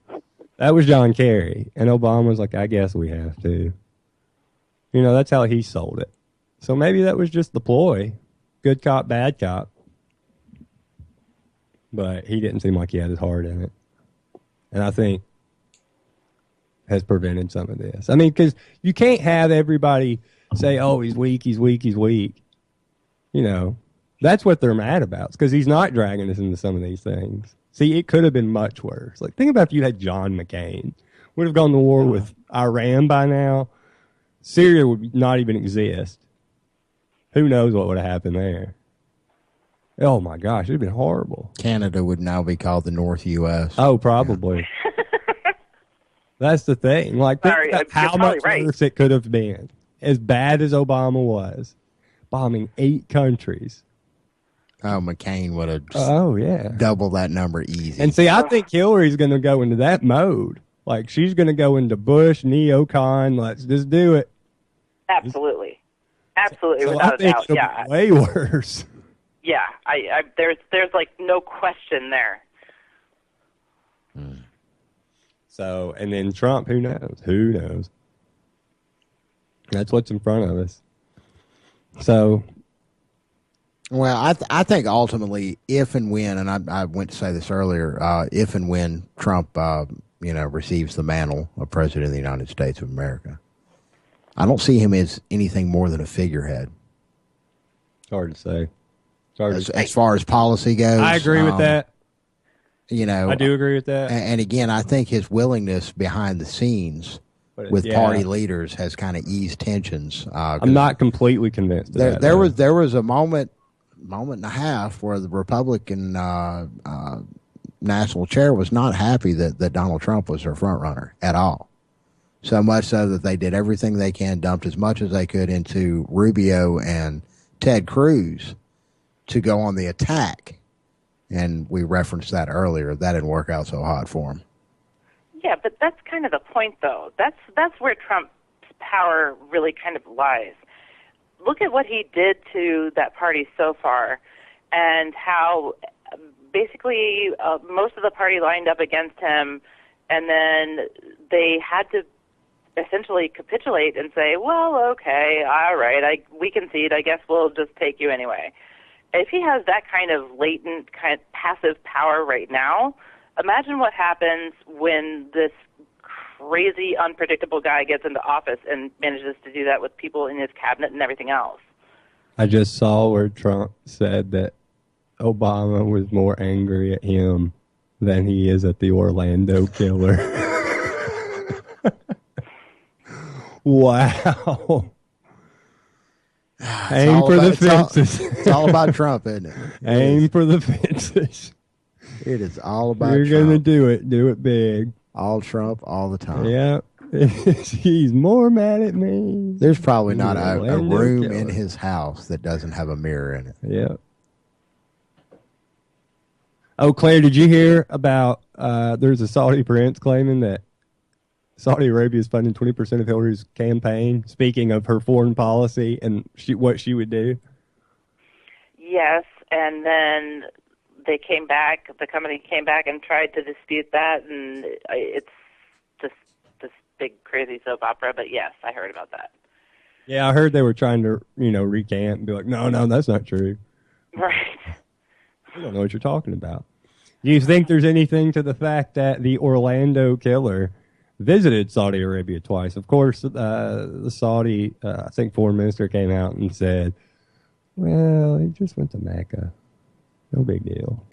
That was John Kerry. And Obama was like, "I guess we have to." That's how he sold it. So maybe that was just the ploy. Good cop, bad cop. But he didn't seem like he had his heart in it. And I think has prevented some of this. I mean, because you can't have everybody say, "Oh, he's weak, he's weak, he's weak." That's what they're mad about. Because he's not dragging us into some of these things. See, it could have been much worse. Like, think about if you had John McCain. Would have gone to war with Iran by now. Syria would not even exist. Who knows what would have happened there? Oh, my gosh, it would have been horrible. Canada would now be called the North U.S. Oh, probably. That's the thing. Like, think about how much worse it could have been. As bad as Obama was. Bombing 8 countries. Oh, McCain would have double that number easy. And see, I think Hillary's going to go into that mode. Like, she's going to go into Bush, neocon, let's just do it. Absolutely. Absolutely, So without I think a doubt. it'll Yeah. be way worse. Yeah, there's like no question there. So, and then Trump, who knows? Who knows? That's what's in front of us. So... Well, I think ultimately, if and when, and I went to say this earlier, if and when Trump, receives the mantle of President of the United States of America, I don't see him as anything more than a figurehead. Hard to say. as far as policy goes. I agree with that. You know, I do agree with that. And again, I think his willingness behind the scenes with party leaders has kind of eased tensions. I'm not completely convinced. There was a moment and a half where the Republican national chair was not happy that Donald Trump was their front runner at all. So much so that they did everything they can, dumped as much as they could into Rubio and Ted Cruz to go on the attack. And we referenced that earlier. That didn't work out so hot for him. Yeah, but that's kind of the point, though. That's where Trump's power really kind of lies. Look at what he did to that party so far, and how basically most of the party lined up against him, and then they had to essentially capitulate and say, well, okay, all right, we concede. I guess we'll just take you anyway. If he has that kind of latent, kind of passive power right now, imagine what happens when this crazy, unpredictable guy gets into office and manages to do that with people in his cabinet and everything else. I just saw where Trump said that Obama was more angry at him than he is at the Orlando killer. Wow. Aim for the fences. It's all about Trump, isn't it? Aim for the fences. It is all about You're Trump. You're going to do it. Do it big. All Trump, all the time. Yeah. He's more mad at me. There's probably not a room in his house that doesn't have a mirror in it. Yeah. Oh, Claire, did you hear about there's a Saudi prince claiming that Saudi Arabia is funding 20% of Hillary's campaign, speaking of her foreign policy and what she would do? Yes, and then the company came back and tried to dispute that, and it's just this big crazy soap opera, but yes, I heard about that. Yeah, I heard they were trying to, recant and be like, no, that's not true. Right. I don't know what you're talking about. Do you think there's anything to the fact that the Orlando killer visited Saudi Arabia twice? Of course, the Saudi, I think, foreign minister came out and said, well, he just went to Mecca. No big deal.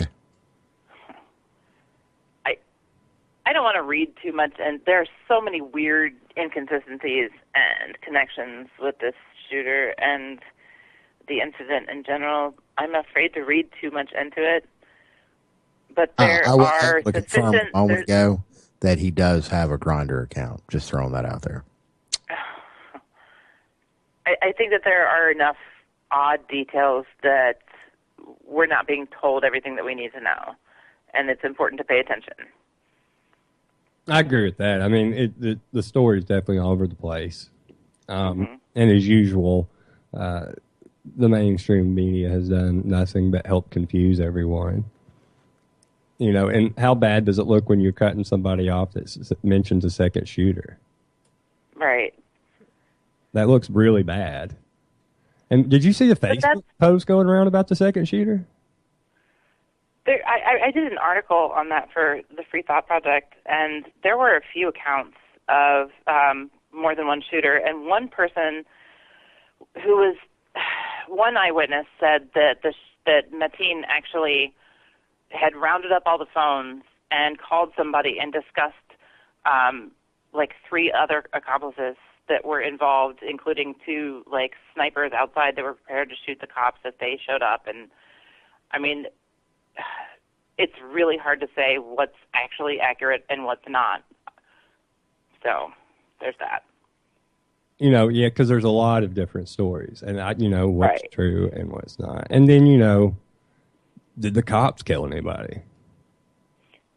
I don't want to read too much, and there are so many weird inconsistencies and connections with this shooter and the incident in general. I'm afraid to read too much into it. But there are confirmed a moment ago that he does have a Grindr account. Just throwing that out there. I think that there are enough odd details that we're not being told everything that we need to know, and it's important to pay attention. I agree with that. I mean, the story is definitely all over the place. And as usual, the mainstream media has done nothing but help confuse everyone. And how bad does it look when you're cutting somebody off that mentions a second shooter? Right. That looks really bad. And did you see the Facebook post going around about the second shooter? I did an article on that for the Free Thought Project, and there were a few accounts of more than one shooter, and one person who was one eyewitness said that that Mateen actually had rounded up all the phones and called somebody and discussed like 3 other accomplices that were involved, including 2 snipers outside that were prepared to shoot the cops if they showed up. And I mean, it's really hard to say what's actually accurate and what's not. So there's that. Yeah, because there's a lot of different stories, and what's right. true and what's not. And then did the cops kill anybody?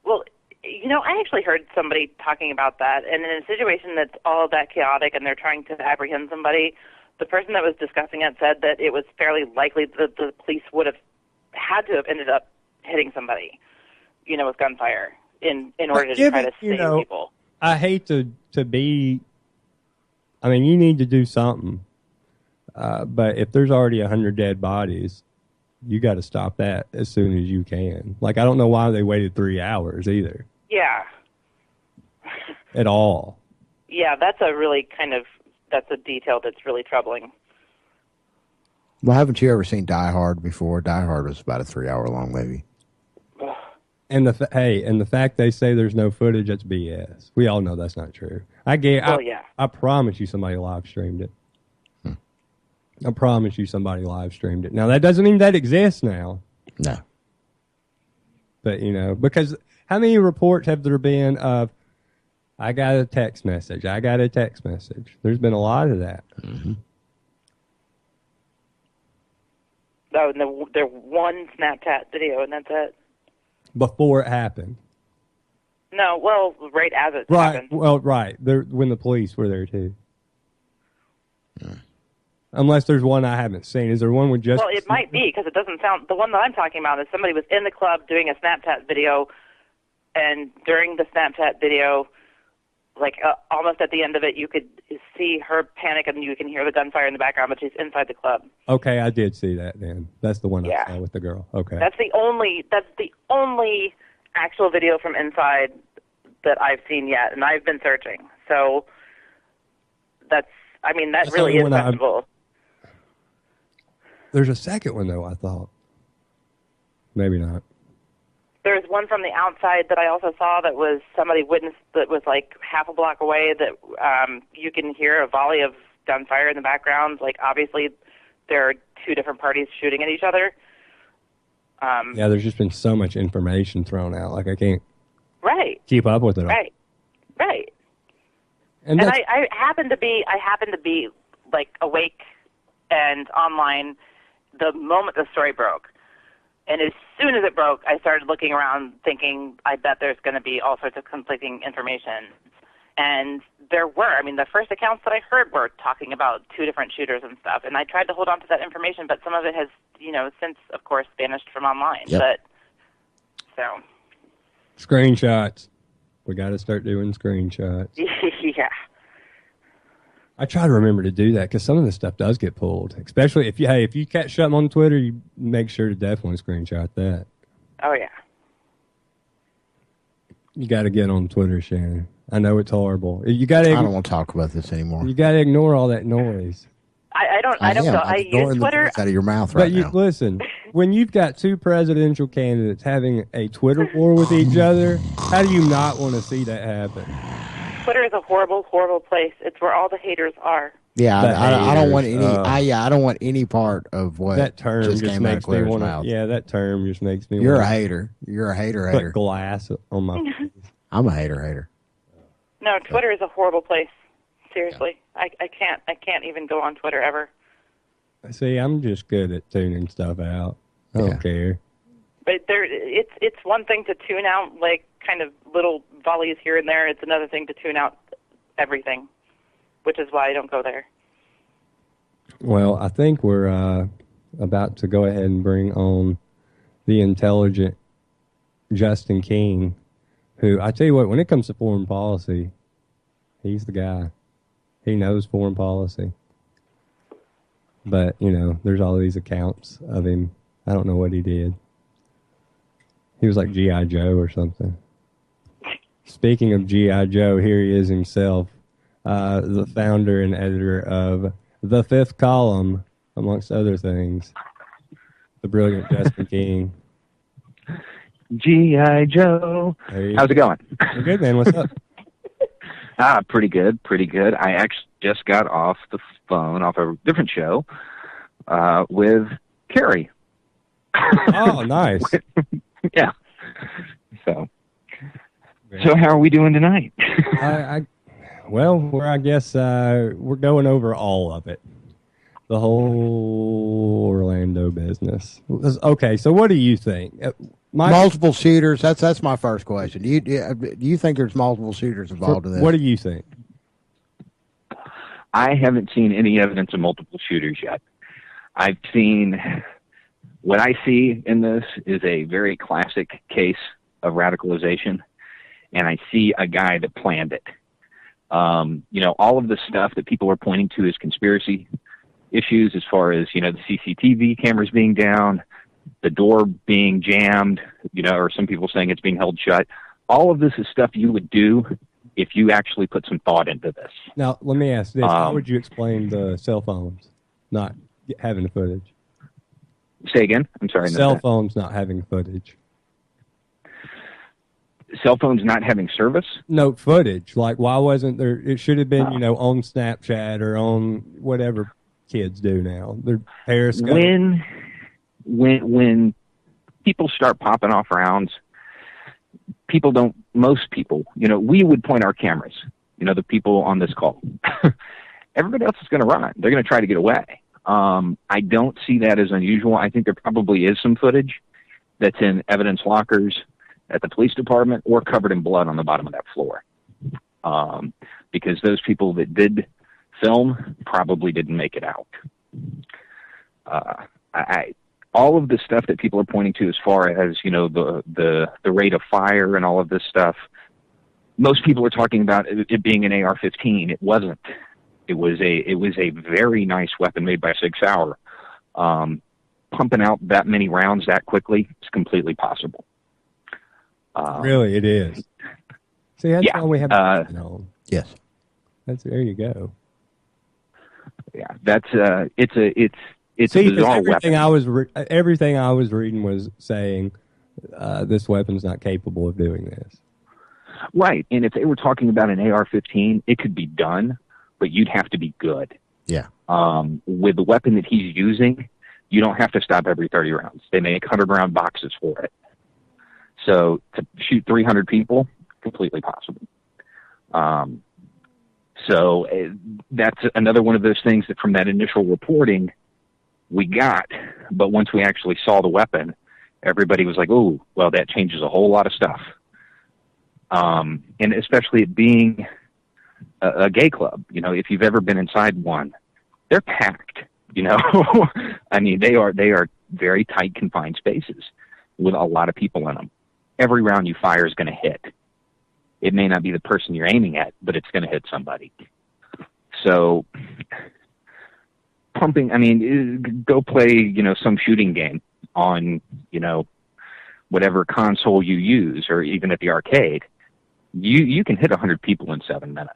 Well, I actually heard somebody talking about that, and in a situation that's all that chaotic and they're trying to apprehend somebody, the person that was discussing it said that it was fairly likely that the police would have had to have ended up hitting somebody, with gunfire in order to try to save people. I hate to be... I mean, you need to do something. But if there's already 100 dead bodies, you got to stop that as soon as you can. I don't know why they waited 3 hours either. Yeah. At all. Yeah, that's a really that's a detail that's really troubling. Well, haven't you ever seen Die Hard before? Die Hard was about a 3-hour-long movie. And the fact they say there's no footage, that's BS. We all know that's not true. I promise you somebody live streamed it. I promise you somebody live streamed it. Now, that doesn't mean that exists now. No. But, because how many reports have there been of, I got a text message, There's been a lot of that. Mm-hmm. Oh, there one Snapchat video, and that's it. Before it happened. No, well, right as it happened. Well, right. When the police were there, too. Unless there's one I haven't seen. Is there one with just... Well, it might be, because it doesn't sound... The one that I'm talking about is somebody was in the club doing a Snapchat video, and during the Snapchat video, almost at the end of it, you could see her panic, and you can hear the gunfire in the background, but she's inside the club. Okay, I did see that then. That's the one I saw with the girl. Okay. That's the only actual video from inside that I've seen yet, and I've been searching. So that really is questionable. There's a second one, though, I thought. Maybe not. There's one from the outside that I also saw that was somebody witnessed that was half a block away that you can hear a volley of gunfire in the background. Obviously, there are two different parties shooting at each other. Yeah, there's just been so much information thrown out. I can't keep up with it all. Right. And I happen to be awake and online the moment the story broke. And as soon as it broke, I started looking around thinking, I bet there's going to be all sorts of conflicting information. And there were. The first accounts that I heard were talking about two different shooters and stuff. And I tried to hold on to that information, but some of it has, since, of course, vanished from online. Yep. Screenshots. We got to start doing screenshots. Yeah. I try to remember to do that because some of this stuff does get pulled. Especially if you catch something on Twitter, you make sure to definitely screenshot that. Oh, yeah. You got to get on Twitter, Shannon. I know it's horrible. I don't want to talk about this anymore. You got to ignore all that noise. I don't know. I use Twitter. Out of your mouth right now. Listen, when you've got two presidential candidates having a Twitter war with each other, how do you not want to see that happen? Twitter is a horrible, horrible place. It's where all the haters are. Yeah, I don't want any. I don't want any part of what that term just came out of Claire's mouth. Yeah, that term just makes me. You're a hater. You're a hater. Put glass on my face. I'm a hater. No, Twitter is a horrible place. Seriously, I can't even go on Twitter ever. See, I'm just good at tuning stuff out. I don't care. But it's one thing to tune out kind of little volleys here and there. It's another thing to tune out everything, which is why I don't go there. Well, I think we're about to go ahead and bring on the intelligent Justin King, who, I tell you what, when it comes to foreign policy, he's the guy. He knows foreign policy. But, there's all these accounts of him. I don't know what he did. He was like G.I. Joe or something. Speaking of G.I. Joe, here he is himself, the founder and editor of The Fifth Column, amongst other things. The brilliant Justin King. G.I. Joe. How's it going? Good, man. What's up? Pretty good. I actually just got off the phone, off a different show, with Carrie. Oh, nice. Yeah. So how are we doing tonight? I guess we're going over all of it. The whole Orlando business. Okay, so what do you think? Multiple shooters. That's my first question. Do you think there's multiple shooters involved in this? What do you think? I haven't seen any evidence of multiple shooters yet. What I see in this is a very classic case of radicalization, and I see a guy that planned it. All of the stuff that people are pointing to as conspiracy issues, as far as, the CCTV cameras being down, the door being jammed, or some people saying it's being held shut. All of this is stuff you would do if you actually put some thought into this. Now, let me ask this. How would you explain the cell phones not having footage. Say again? I'm sorry. Cell phones not having footage. Cell phones not having service? No footage. Like, why wasn't there? It should have been, on Snapchat or on whatever kids do now. Their Periscope. When people start popping off rounds, most people, we would point our cameras, the people on this call. Everybody else is going to run. They're going to try to get away. I don't see that as unusual. I think there probably is some footage that's in evidence lockers at the police department or covered in blood on the bottom of that floor. Because those people that did film probably didn't make it out. All of the stuff that people are pointing to as far as, the rate of fire and all of this stuff, most people are talking about it being an AR-15. It wasn't. It was a very nice weapon made by Sig Sauer. Pumping out that many rounds that quickly is completely possible. Really, it is. See, that's why we have. Yes, there you go. Yeah, that's it's See, a bizarre everything weapon. Everything I was reading was saying this weapon's not capable of doing this. Right, and if they were talking about an AR-15, it could be done, but you'd have to be good. Yeah. With the weapon that he's using, you don't have to stop every 30 rounds. They make 100-round boxes for it. So to shoot 300 people, completely possible. So that's another one of those things that from that initial reporting we got, but once we actually saw the weapon, everybody was like, "Oh, well, that changes a whole lot of stuff." And especially it being a gay club, if you've ever been inside one, they're packed. I mean, they are very tight, confined spaces with a lot of people in them. Every round you fire is going to hit. It may not be the person you're aiming at, but it's going to hit somebody. So pumping, I mean, go play, some shooting game on, whatever console you use, or even at the arcade. You can hit 100 people in 7 minutes.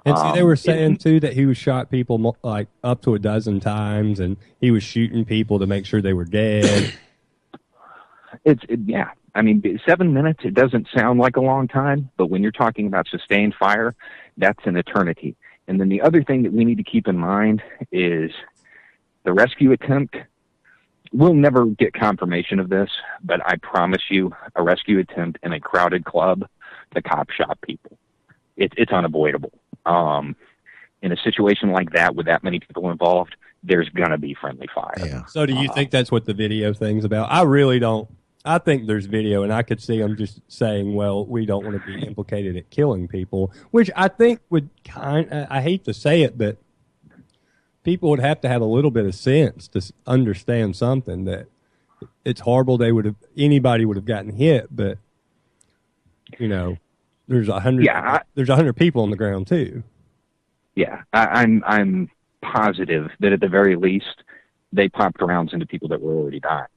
And see, they were saying too that he was shot people like up to a dozen times, and he was shooting people to make sure they were dead. Yeah. I mean, 7 minutes, it doesn't sound like a long time, but when you're talking about sustained fire, that's an eternity. And then the other thing that we need to keep in mind is the rescue attempt. We'll never get confirmation of this, but I promise you, a rescue attempt in a crowded club, the cops shot people. It's unavoidable. In a situation like that, with that many people involved, there's going to be friendly fire. Yeah. So do you think that's what the video thing's about? I really don't. I think there's video, and I could see them just saying, well, we don't want to be implicated at killing people, which I think would I hate to say it, but people would have to have a little bit of sense to understand something, that it's horrible. Anybody would have gotten hit, but there's 100. Yeah, there's 100 people on the ground too. Yeah, I'm positive that at the very least they popped rounds into people that were already dying.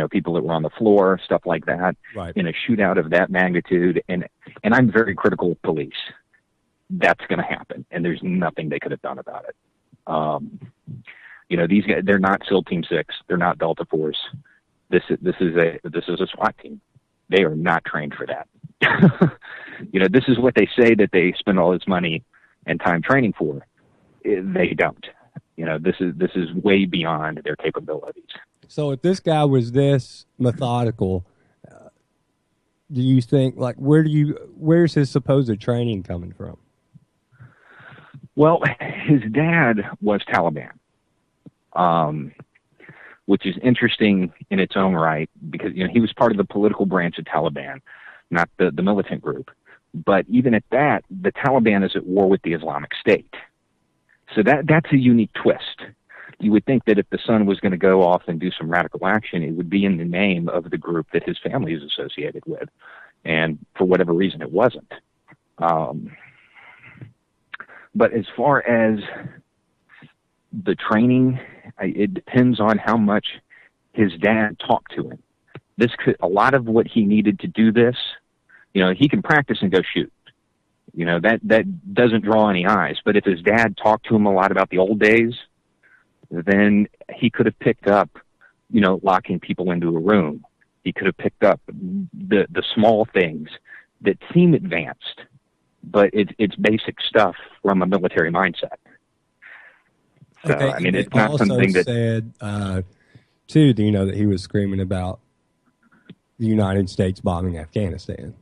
People that were on the floor, stuff like that. Right. In a shootout of that magnitude, and I'm very critical of police. That's going to happen, and there's nothing they could have done about it. These guys, they're not SEAL Team 6. They're not Delta Force. This is a SWAT team. They are not trained for that. This is what they say that they spend all this money and time training for. They don't. This is way beyond their capabilities. So if this guy was this methodical, do you think, like, where's his supposed training coming from? Well, his dad was Taliban, which is interesting in its own right, because he was part of the political branch of Taliban, not the militant group. But even at that, the Taliban is at war with the Islamic State. So that's a unique twist. You would think that if the son was going to go off and do some radical action, it would be in the name of the group that his family is associated with. And for whatever reason, it wasn't. But as far as the training, it depends on how much his dad talked to him. A lot of what he needed to do this, he can practice and go shoot. That doesn't draw any eyes. But if his dad talked to him a lot about the old days, then he could have picked up, locking people into a room. He could have picked up the small things that seem advanced, but it's basic stuff from a military mindset. So, okay, I mean, it's it not also something that said too. Do you know that he was screaming about the United States bombing Afghanistan?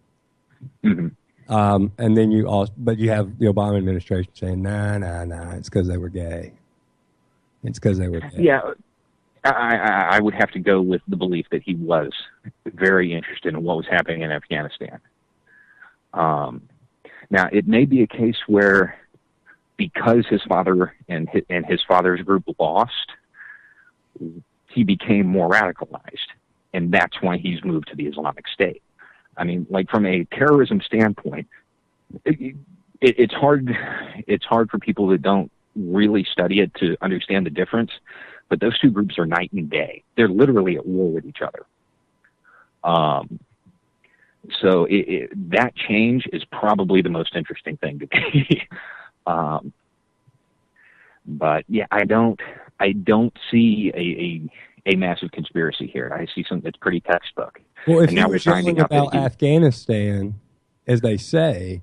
Mm-hmm. And then you have the Obama administration saying, nah, it's because they were gay. It's because they were gay. Yeah, I would have to go with the belief that he was very interested in what was happening in Afghanistan. Now, it may be a case where, because his father and his father's group lost, he became more radicalized, and that's why he's moved to the Islamic State. I mean, like, from a terrorism standpoint, it's hard. It's hard for people that don't really study it to understand the difference. But those two groups are night and day. They're literally at war with each other. So that change is probably the most interesting thing to me. But yeah, I don't see a massive conspiracy here. I see something that's pretty textbook. Well, if and he now was we're finding yelling out that about Afghanistan, as they say,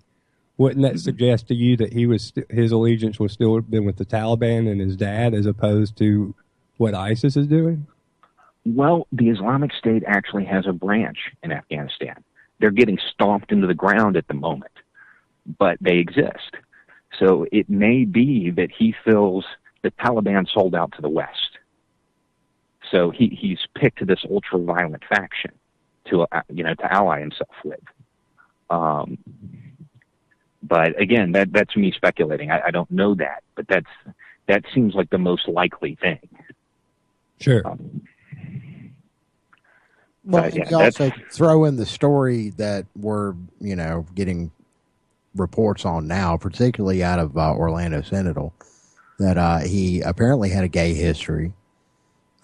wouldn't that suggest to you that his allegiance was still been with the Taliban and his dad, as opposed to what ISIS is doing? Well, the Islamic State actually has a branch in Afghanistan. They're getting stomped into the ground at the moment, but they exist. So it may be that he feels the Taliban sold out to the West. So he's picked this ultra-violent faction to ally himself with. But again, that's me speculating. I don't know that, but that seems like the most likely thing. Sure. Well, you also throw in the story that we're, getting reports on now, particularly out of Orlando Sentinel, that he apparently had a gay history.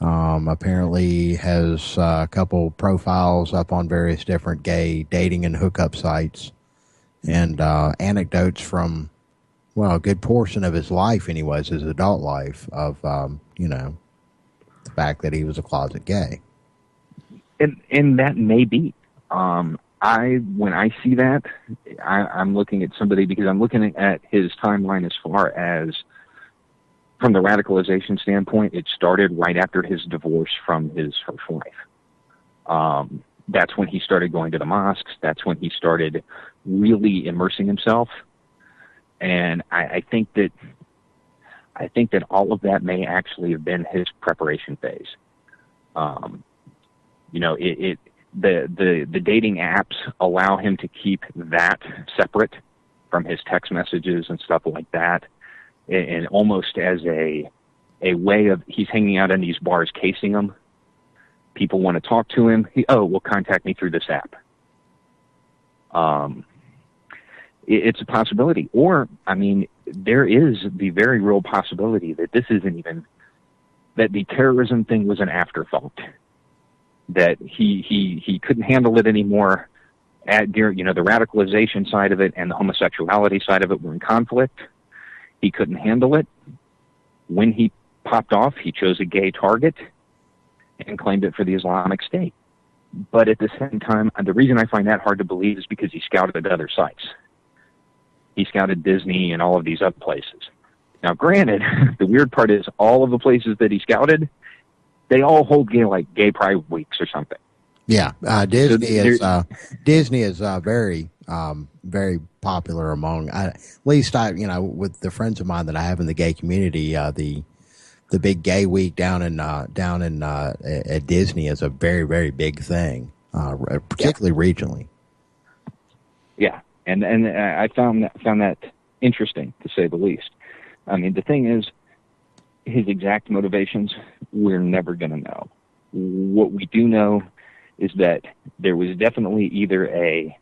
Apparently has a couple profiles up on various different gay dating and hookup sites, and anecdotes from, a good portion of his life, anyways, his adult life, of, the fact that he was a closet gay. And that may be. When I see that, I'm looking at somebody, because I'm looking at his timeline as far as, from the radicalization standpoint, it started right after his divorce from his first wife. That's when he started going to the mosques. That's when he started really immersing himself. And I think that all of that may actually have been his preparation phase. The dating apps allow him to keep that separate from his text messages and stuff like that, and almost as a way of, he's hanging out in these bars, casing them. People want to talk to him. Well, contact me through this app. It's a possibility. Or, there is the very real possibility that this isn't even, that the terrorism thing was an afterthought. That he couldn't handle it anymore. The radicalization side of it and the homosexuality side of it were in conflict. He couldn't handle it. When he popped off, he chose a gay target and claimed it for the Islamic State. But at the same time, the reason I find that hard to believe is because he scouted other sites. He scouted Disney and all of these other places. Now, granted, the weird part is all of the places that he scouted, they all hold gay pride weeks or something. Yeah, Disney is very very popular among, at least with the friends of mine that I have in the gay community. The big gay week down at Disney is a very, very big thing, particularly regionally. Yeah, and I found that interesting, to say the least. The thing is, his exact motivations, we're never going to know. What we do know is that there was definitely either a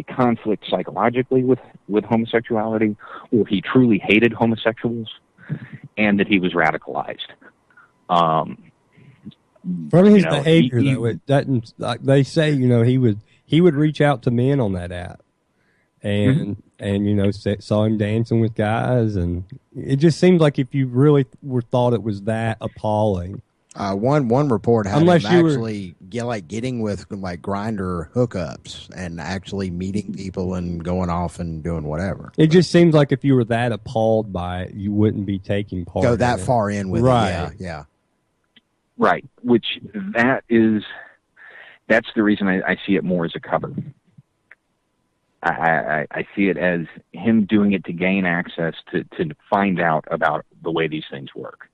conflict psychologically with homosexuality, or he truly hated homosexuals, and that he was radicalized. From his behavior, though, it doesn't. Like they say, he would reach out to men on that app, and and saw him dancing with guys, and it just seemed like if you really thought it was that appalling. One report had Unless him you were- actually getting with like grinder hookups and actually meeting people and going off and doing whatever. It just seems like if you were that appalled by it, you wouldn't be taking part. Go in that it. far in with Right. it. Yeah. Right. Which that's the reason I see it more as a cover. I see it as him doing it to gain access to find out about the way these things work.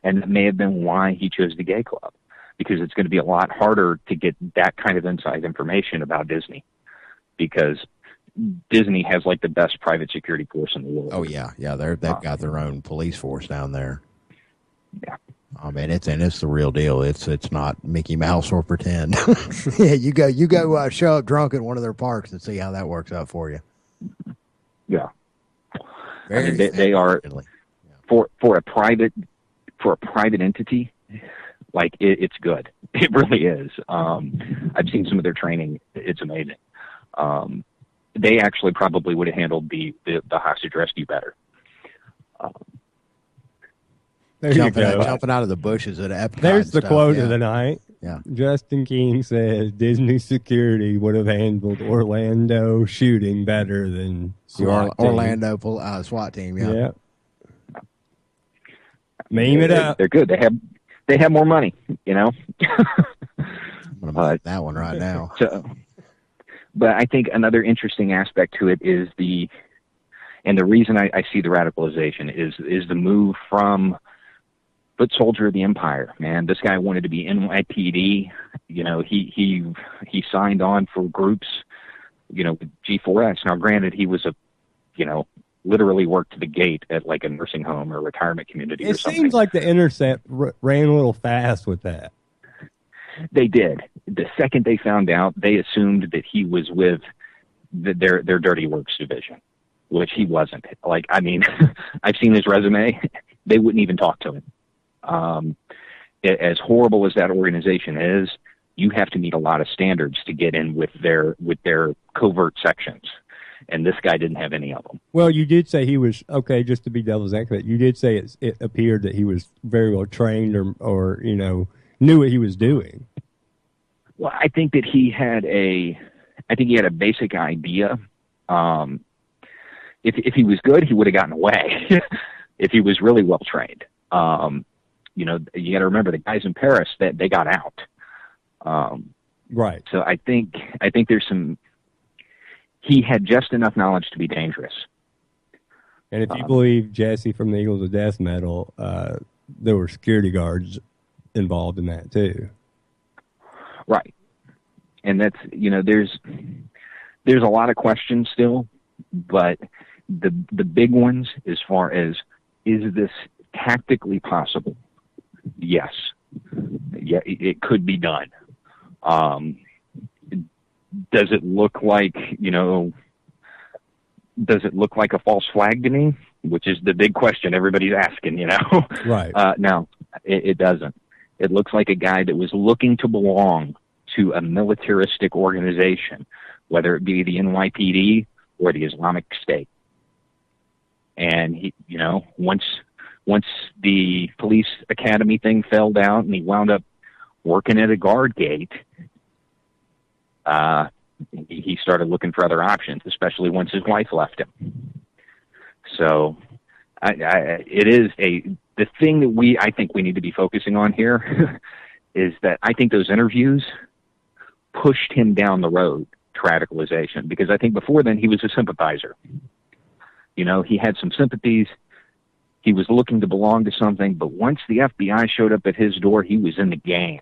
And that may have been why he chose the gay club, because it's going to be a lot harder to get that kind of inside information about Disney, because Disney has like the best private security force in the world. Oh yeah. They've got their own police force down there. Yeah. Oh man, it's the real deal. It's not Mickey Mouse or pretend. Yeah, you go show up drunk at one of their parks and see how that works out for you. Yeah. Very they are efficiently. for a private entity, like it's good. It really is. I've seen some of their training. It's amazing. They actually probably would have handled the hostage rescue better. There Jumping you go. jumping out of the bushes at Epcot. There's the and stuff, quote yeah. of the night. Yeah. Justin King says Disney security would have handled Orlando shooting better than The SWAT team. Orlando SWAT team. Yeah. Yeah. Meme it up. They're good. They have more money, I'm gonna buy that one right now. So, but I think another interesting aspect to it is the reason I see the radicalization is the move from foot soldier of the empire. Man, this guy wanted to be NYPD. He signed on for groups, with G4S. Now, granted, he was literally worked to the gate at like a nursing home or retirement community or It something. seems like the Intercept ran a little fast with that. They did. The second they found out, they assumed that he was with their dirty works division, which he wasn't. Like, I mean, I've seen his resume. They wouldn't even talk to him. As horrible as that organization is, you have to meet a lot of standards to get in with their covert sections. And this guy didn't have any of them. Well, you did say he was, okay, just to be devil's advocate, you did say it appeared that he was very well trained or knew what he was doing. Well, I think that he had a basic idea. If he was good, he would have gotten away. If he was really well trained. You got to remember the guys in Paris that they got out. Right. So I think there's he had just enough knowledge to be dangerous. And if you believe Jesse from the Eagles of Death Metal, there were security guards involved in that too. Right. And that's, there's a lot of questions still, but the big ones as far as, is this tactically possible? Yes. Yeah, it could be done. Does it look like, does it look like a false flag to me? Which is the big question everybody's asking, Right. No, it doesn't. It looks like a guy that was looking to belong to a militaristic organization, whether it be the NYPD or the Islamic State. And he, once the police academy thing fell out and he wound up working at a guard gate, he started looking for other options, especially once his wife left him. So it is the thing that I think we need to be focusing on here is that I think those interviews pushed him down the road to radicalization, because I think before then he was a sympathizer. He had some sympathies. He was looking to belong to something, but once the FBI showed up at his door, he was in the game.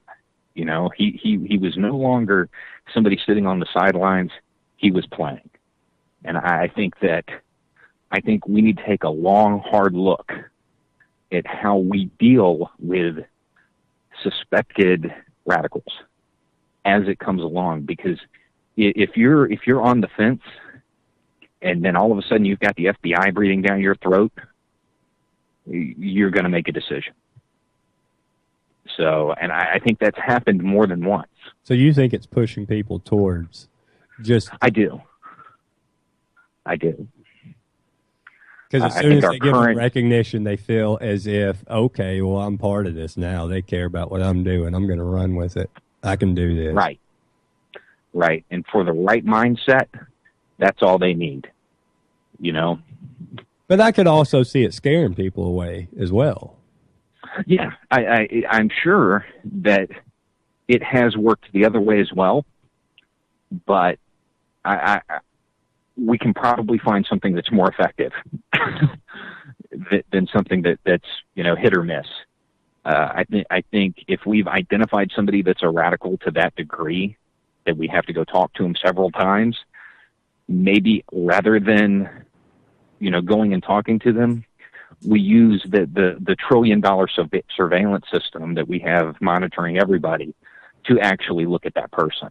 He was no longer somebody sitting on the sidelines. He was playing. And I think we need to take a long, hard look at how we deal with suspected radicals as it comes along, because if you're on the fence and then all of a sudden you've got the FBI breathing down your throat, you're going to make a decision. So, and I think that's happened more than once. So you think it's pushing people towards just... I do. Because as soon as they give them recognition, they feel as if, okay, well, I'm part of this now. They care about what I'm doing. I'm going to run with it. I can do this. Right. Right. And for the right mindset, that's all they need, you know? But I could also see it scaring people away as well. Yeah, I'm sure that it has worked the other way as well, but we can probably find something that's more effective than something that's, you know, hit or miss. I think if we've identified somebody that's a radical to that degree that we have to go talk to them several times, maybe rather than, you know, going and talking to them, we use the $1 trillion surveillance system that we have monitoring everybody to actually look at that person.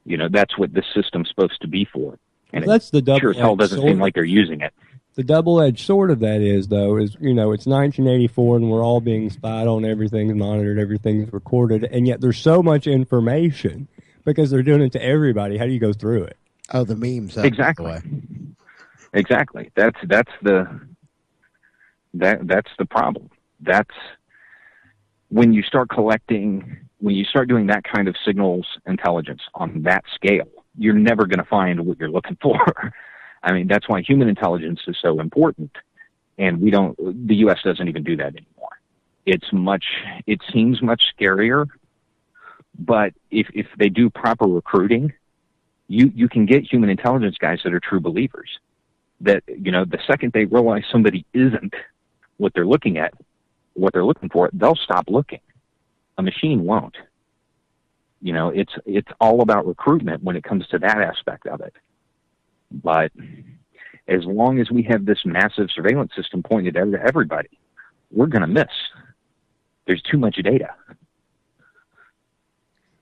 You know, that's what this system's supposed to be for. And that's the double. Sure as hell doesn't seem like they're using it. The double-edged sword of that is, though, is, you know, it's 1984 and we're all being spied on, everything's monitored, everything's recorded, and yet there's so much information because they're doing it to everybody. How do you go through it? Oh, the memes. Exactly. Exactly. That's the problem. That's when you start doing that kind of signals intelligence on that scale, you're never going to find what you're looking for. I mean, that's why human intelligence is so important. And the U.S. doesn't even do that anymore. It seems much scarier, but if they do proper recruiting, you can get human intelligence guys that are true believers. That, you know, the second they realize somebody isn't what they're looking at, what they're looking for, they'll stop looking. A machine won't. You know, it's all about recruitment when it comes to that aspect of it. But as long as we have this massive surveillance system pointed at everybody, we're going to miss. There's too much data.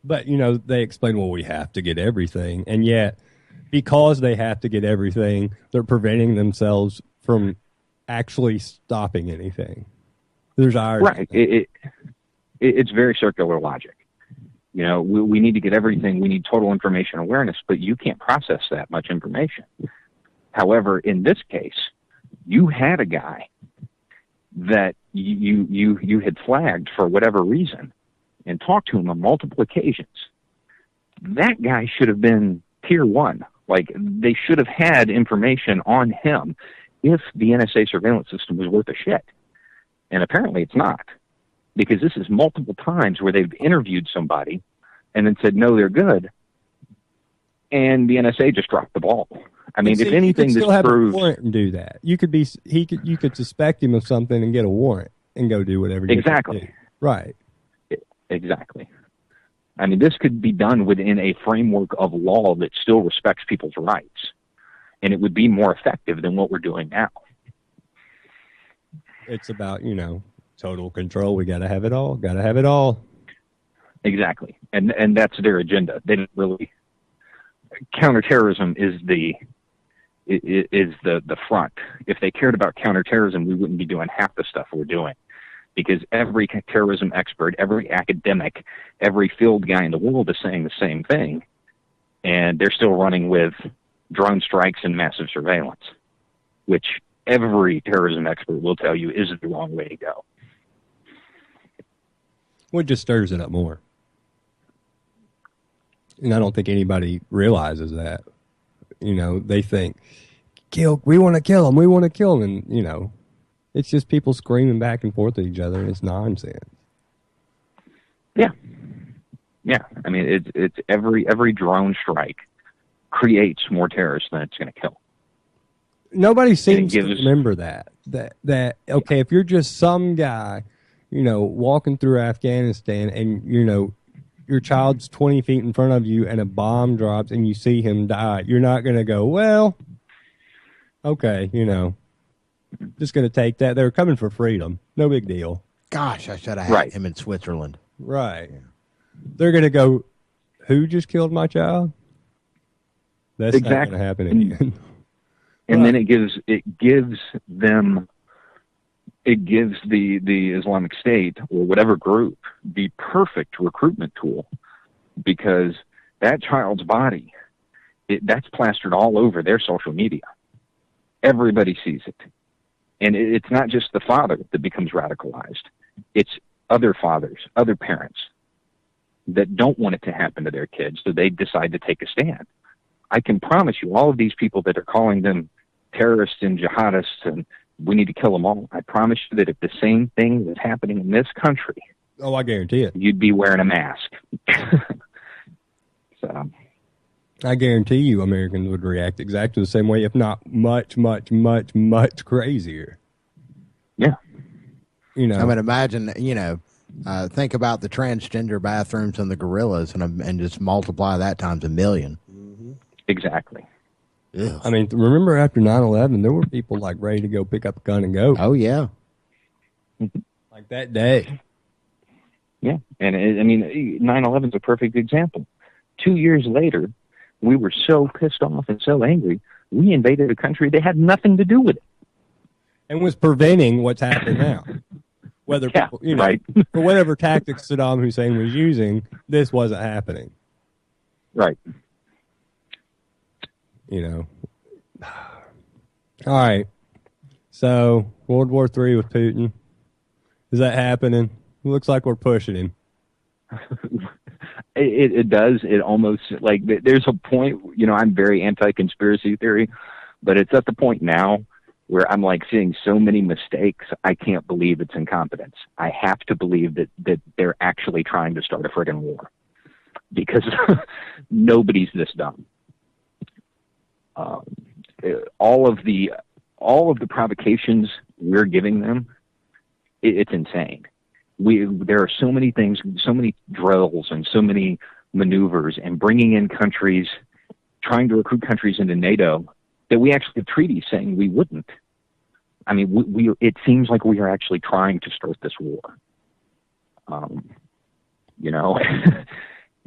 But, you know, they explain, well, we have to get everything. And yet, because they have to get everything, they're preventing themselves from actually stopping anything. There's irony. Right. It's very circular logic. You know, we need to get everything. We need total information awareness, but you can't process that much information. However, in this case, you had a guy that you had flagged for whatever reason and talked to him on multiple occasions. That guy should have been tier 1. Like, they should have had information on him if the NSA surveillance system was worth a shit. And apparently it's not. Because this is multiple times where they've interviewed somebody and then said, no, they're good. And the NSA just dropped the ball. I mean, if anything, you could this still have proves... a warrant and do that. You could suspect him of something and get a warrant and go do whatever you Exactly. do. Right. Exactly. I mean, this could be done within a framework of law that still respects people's rights. And it would be more effective than what we're doing now. It's about, you know, total control. We got to have it all. Got to have it all. Exactly. And that's their agenda. They don't really... Counterterrorism is the front. If they cared about counterterrorism, we wouldn't be doing half the stuff we're doing. Because every terrorism expert, every academic, every field guy in the world is saying the same thing. And they're still running with drone strikes and massive surveillance, which every terrorism expert will tell you is the wrong way to go. Well, it just stirs it up more. And I don't think anybody realizes that. You know, they think, we want to kill him, we want to kill him. And, you know, it's just people screaming back and forth at each other, and it's nonsense. Yeah. Yeah. I mean, it's every drone strike creates more terrorists than it's going to kill. Nobody seems to remember that, okay, if you're just some guy, you know, walking through Afghanistan and, you know, your child's 20 feet in front of you and a bomb drops and you see him die, you're not going to go, well, okay, you know, just going to take that. They're coming for freedom. No big deal. Gosh, I should have had him in Switzerland. Right. Yeah. They're going to go, who just killed my child? That's not going to happen again. And then it gives the Islamic State or whatever group the perfect recruitment tool, because that child's body, that's plastered all over their social media. Everybody sees it. And it's not just the father that becomes radicalized. It's other fathers, other parents that don't want it to happen to their kids, so they decide to take a stand. I can promise you, all of these people that are calling them terrorists and jihadists and we need to kill them all, I promise you that if the same thing was happening in this country, oh, I guarantee it, you'd be wearing a mask. So I guarantee you Americans would react exactly the same way, if not much, much, much, much crazier. Yeah. I mean, imagine, think about the transgender bathrooms and the gorillas and just multiply that times 1 million. Mm-hmm. Exactly. Ugh. I mean, remember after 9/11, there were people like ready to go pick up a gun and go. Oh, yeah. Like that day. Yeah. And 9/11 is a perfect example. 2 years later, we were so pissed off and so angry, we invaded a country that had nothing to do with it. And was preventing what's happening now. Whether people, right. for whatever tactics Saddam Hussein was using, this wasn't happening. Right. All right. So, World War III with Putin. Is that happening? It looks like we're pushing him. It does. It almost, like, there's a point, I'm very anti-conspiracy theory, but it's at the point now where I'm like seeing so many mistakes, I can't believe it's incompetence. I have to believe that they're actually trying to start a friggin' war, because nobody's this dumb. All of the provocations we're giving them, it's insane. There are so many things, so many drills and so many maneuvers and bringing in countries, trying to recruit countries into NATO, that we actually have treaties saying we wouldn't. I mean, it seems like we are actually trying to start this war. And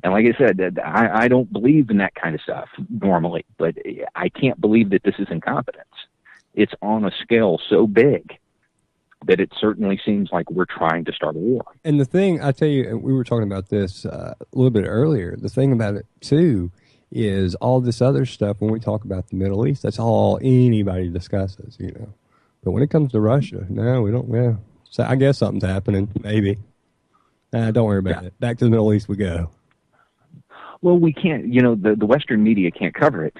like I said, I don't believe in that kind of stuff normally, but I can't believe that this is incompetence. It's on a scale so big that it certainly seems like we're trying to start a war. And the thing, I tell you, we were talking about this a little bit earlier, the thing about it, too, is all this other stuff, when we talk about the Middle East, that's all anybody discusses, But when it comes to Russia, no, we don't, yeah. So I guess something's happening, maybe. Don't worry about it. Back to the Middle East we go. Well, we can't, the Western media can't cover it.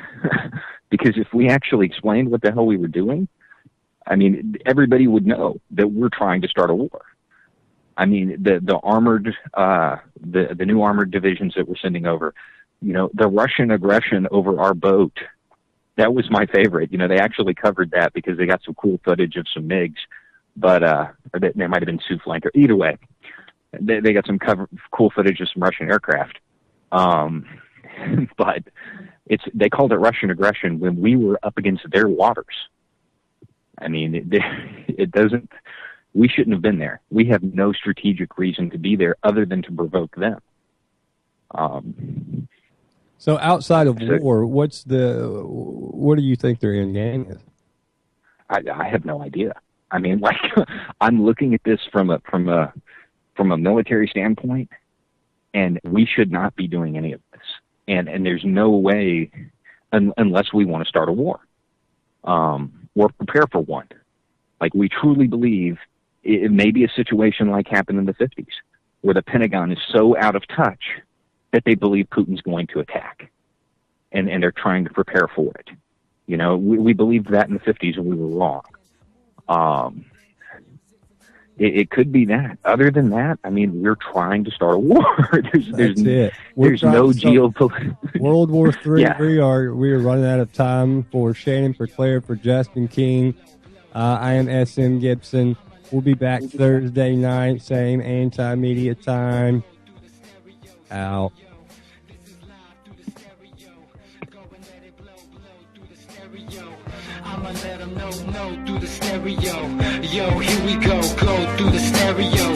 Because if we actually explained what the hell we were doing, I mean, everybody would know that we're trying to start a war. I mean, the armored, the new armored divisions that we're sending over, the Russian aggression over our boat, that was my favorite. They actually covered that because they got some cool footage of some MiGs, but they might have been Sioux flanker. Either way, they got some cool footage of some Russian aircraft. But they called it Russian aggression when we were up against their waters. I mean, it doesn't. We shouldn't have been there. We have no strategic reason to be there other than to provoke them. So outside of war, what do you think their end game is? I have no idea. I mean, like, I'm looking at this from a military standpoint, and we should not be doing any of this. And there's no way, unless we want to start a war, or prepare for one. Like, we truly believe it may be a situation like happened in the 50s, where the Pentagon is so out of touch that they believe Putin's going to attack, and they're trying to prepare for it. We believed that in the 50s, and we were wrong. It could be that. Other than that, I mean, we're trying to start a war. There's no geopolitical. World War III. Yeah. We are running out of time. For Shannon, for Claire, for Justin King, I am SM Gibson. We'll be back Thursday night, same anti-media time. Out. I'ma let them know through the stereo. Yo, here we go through the stereo.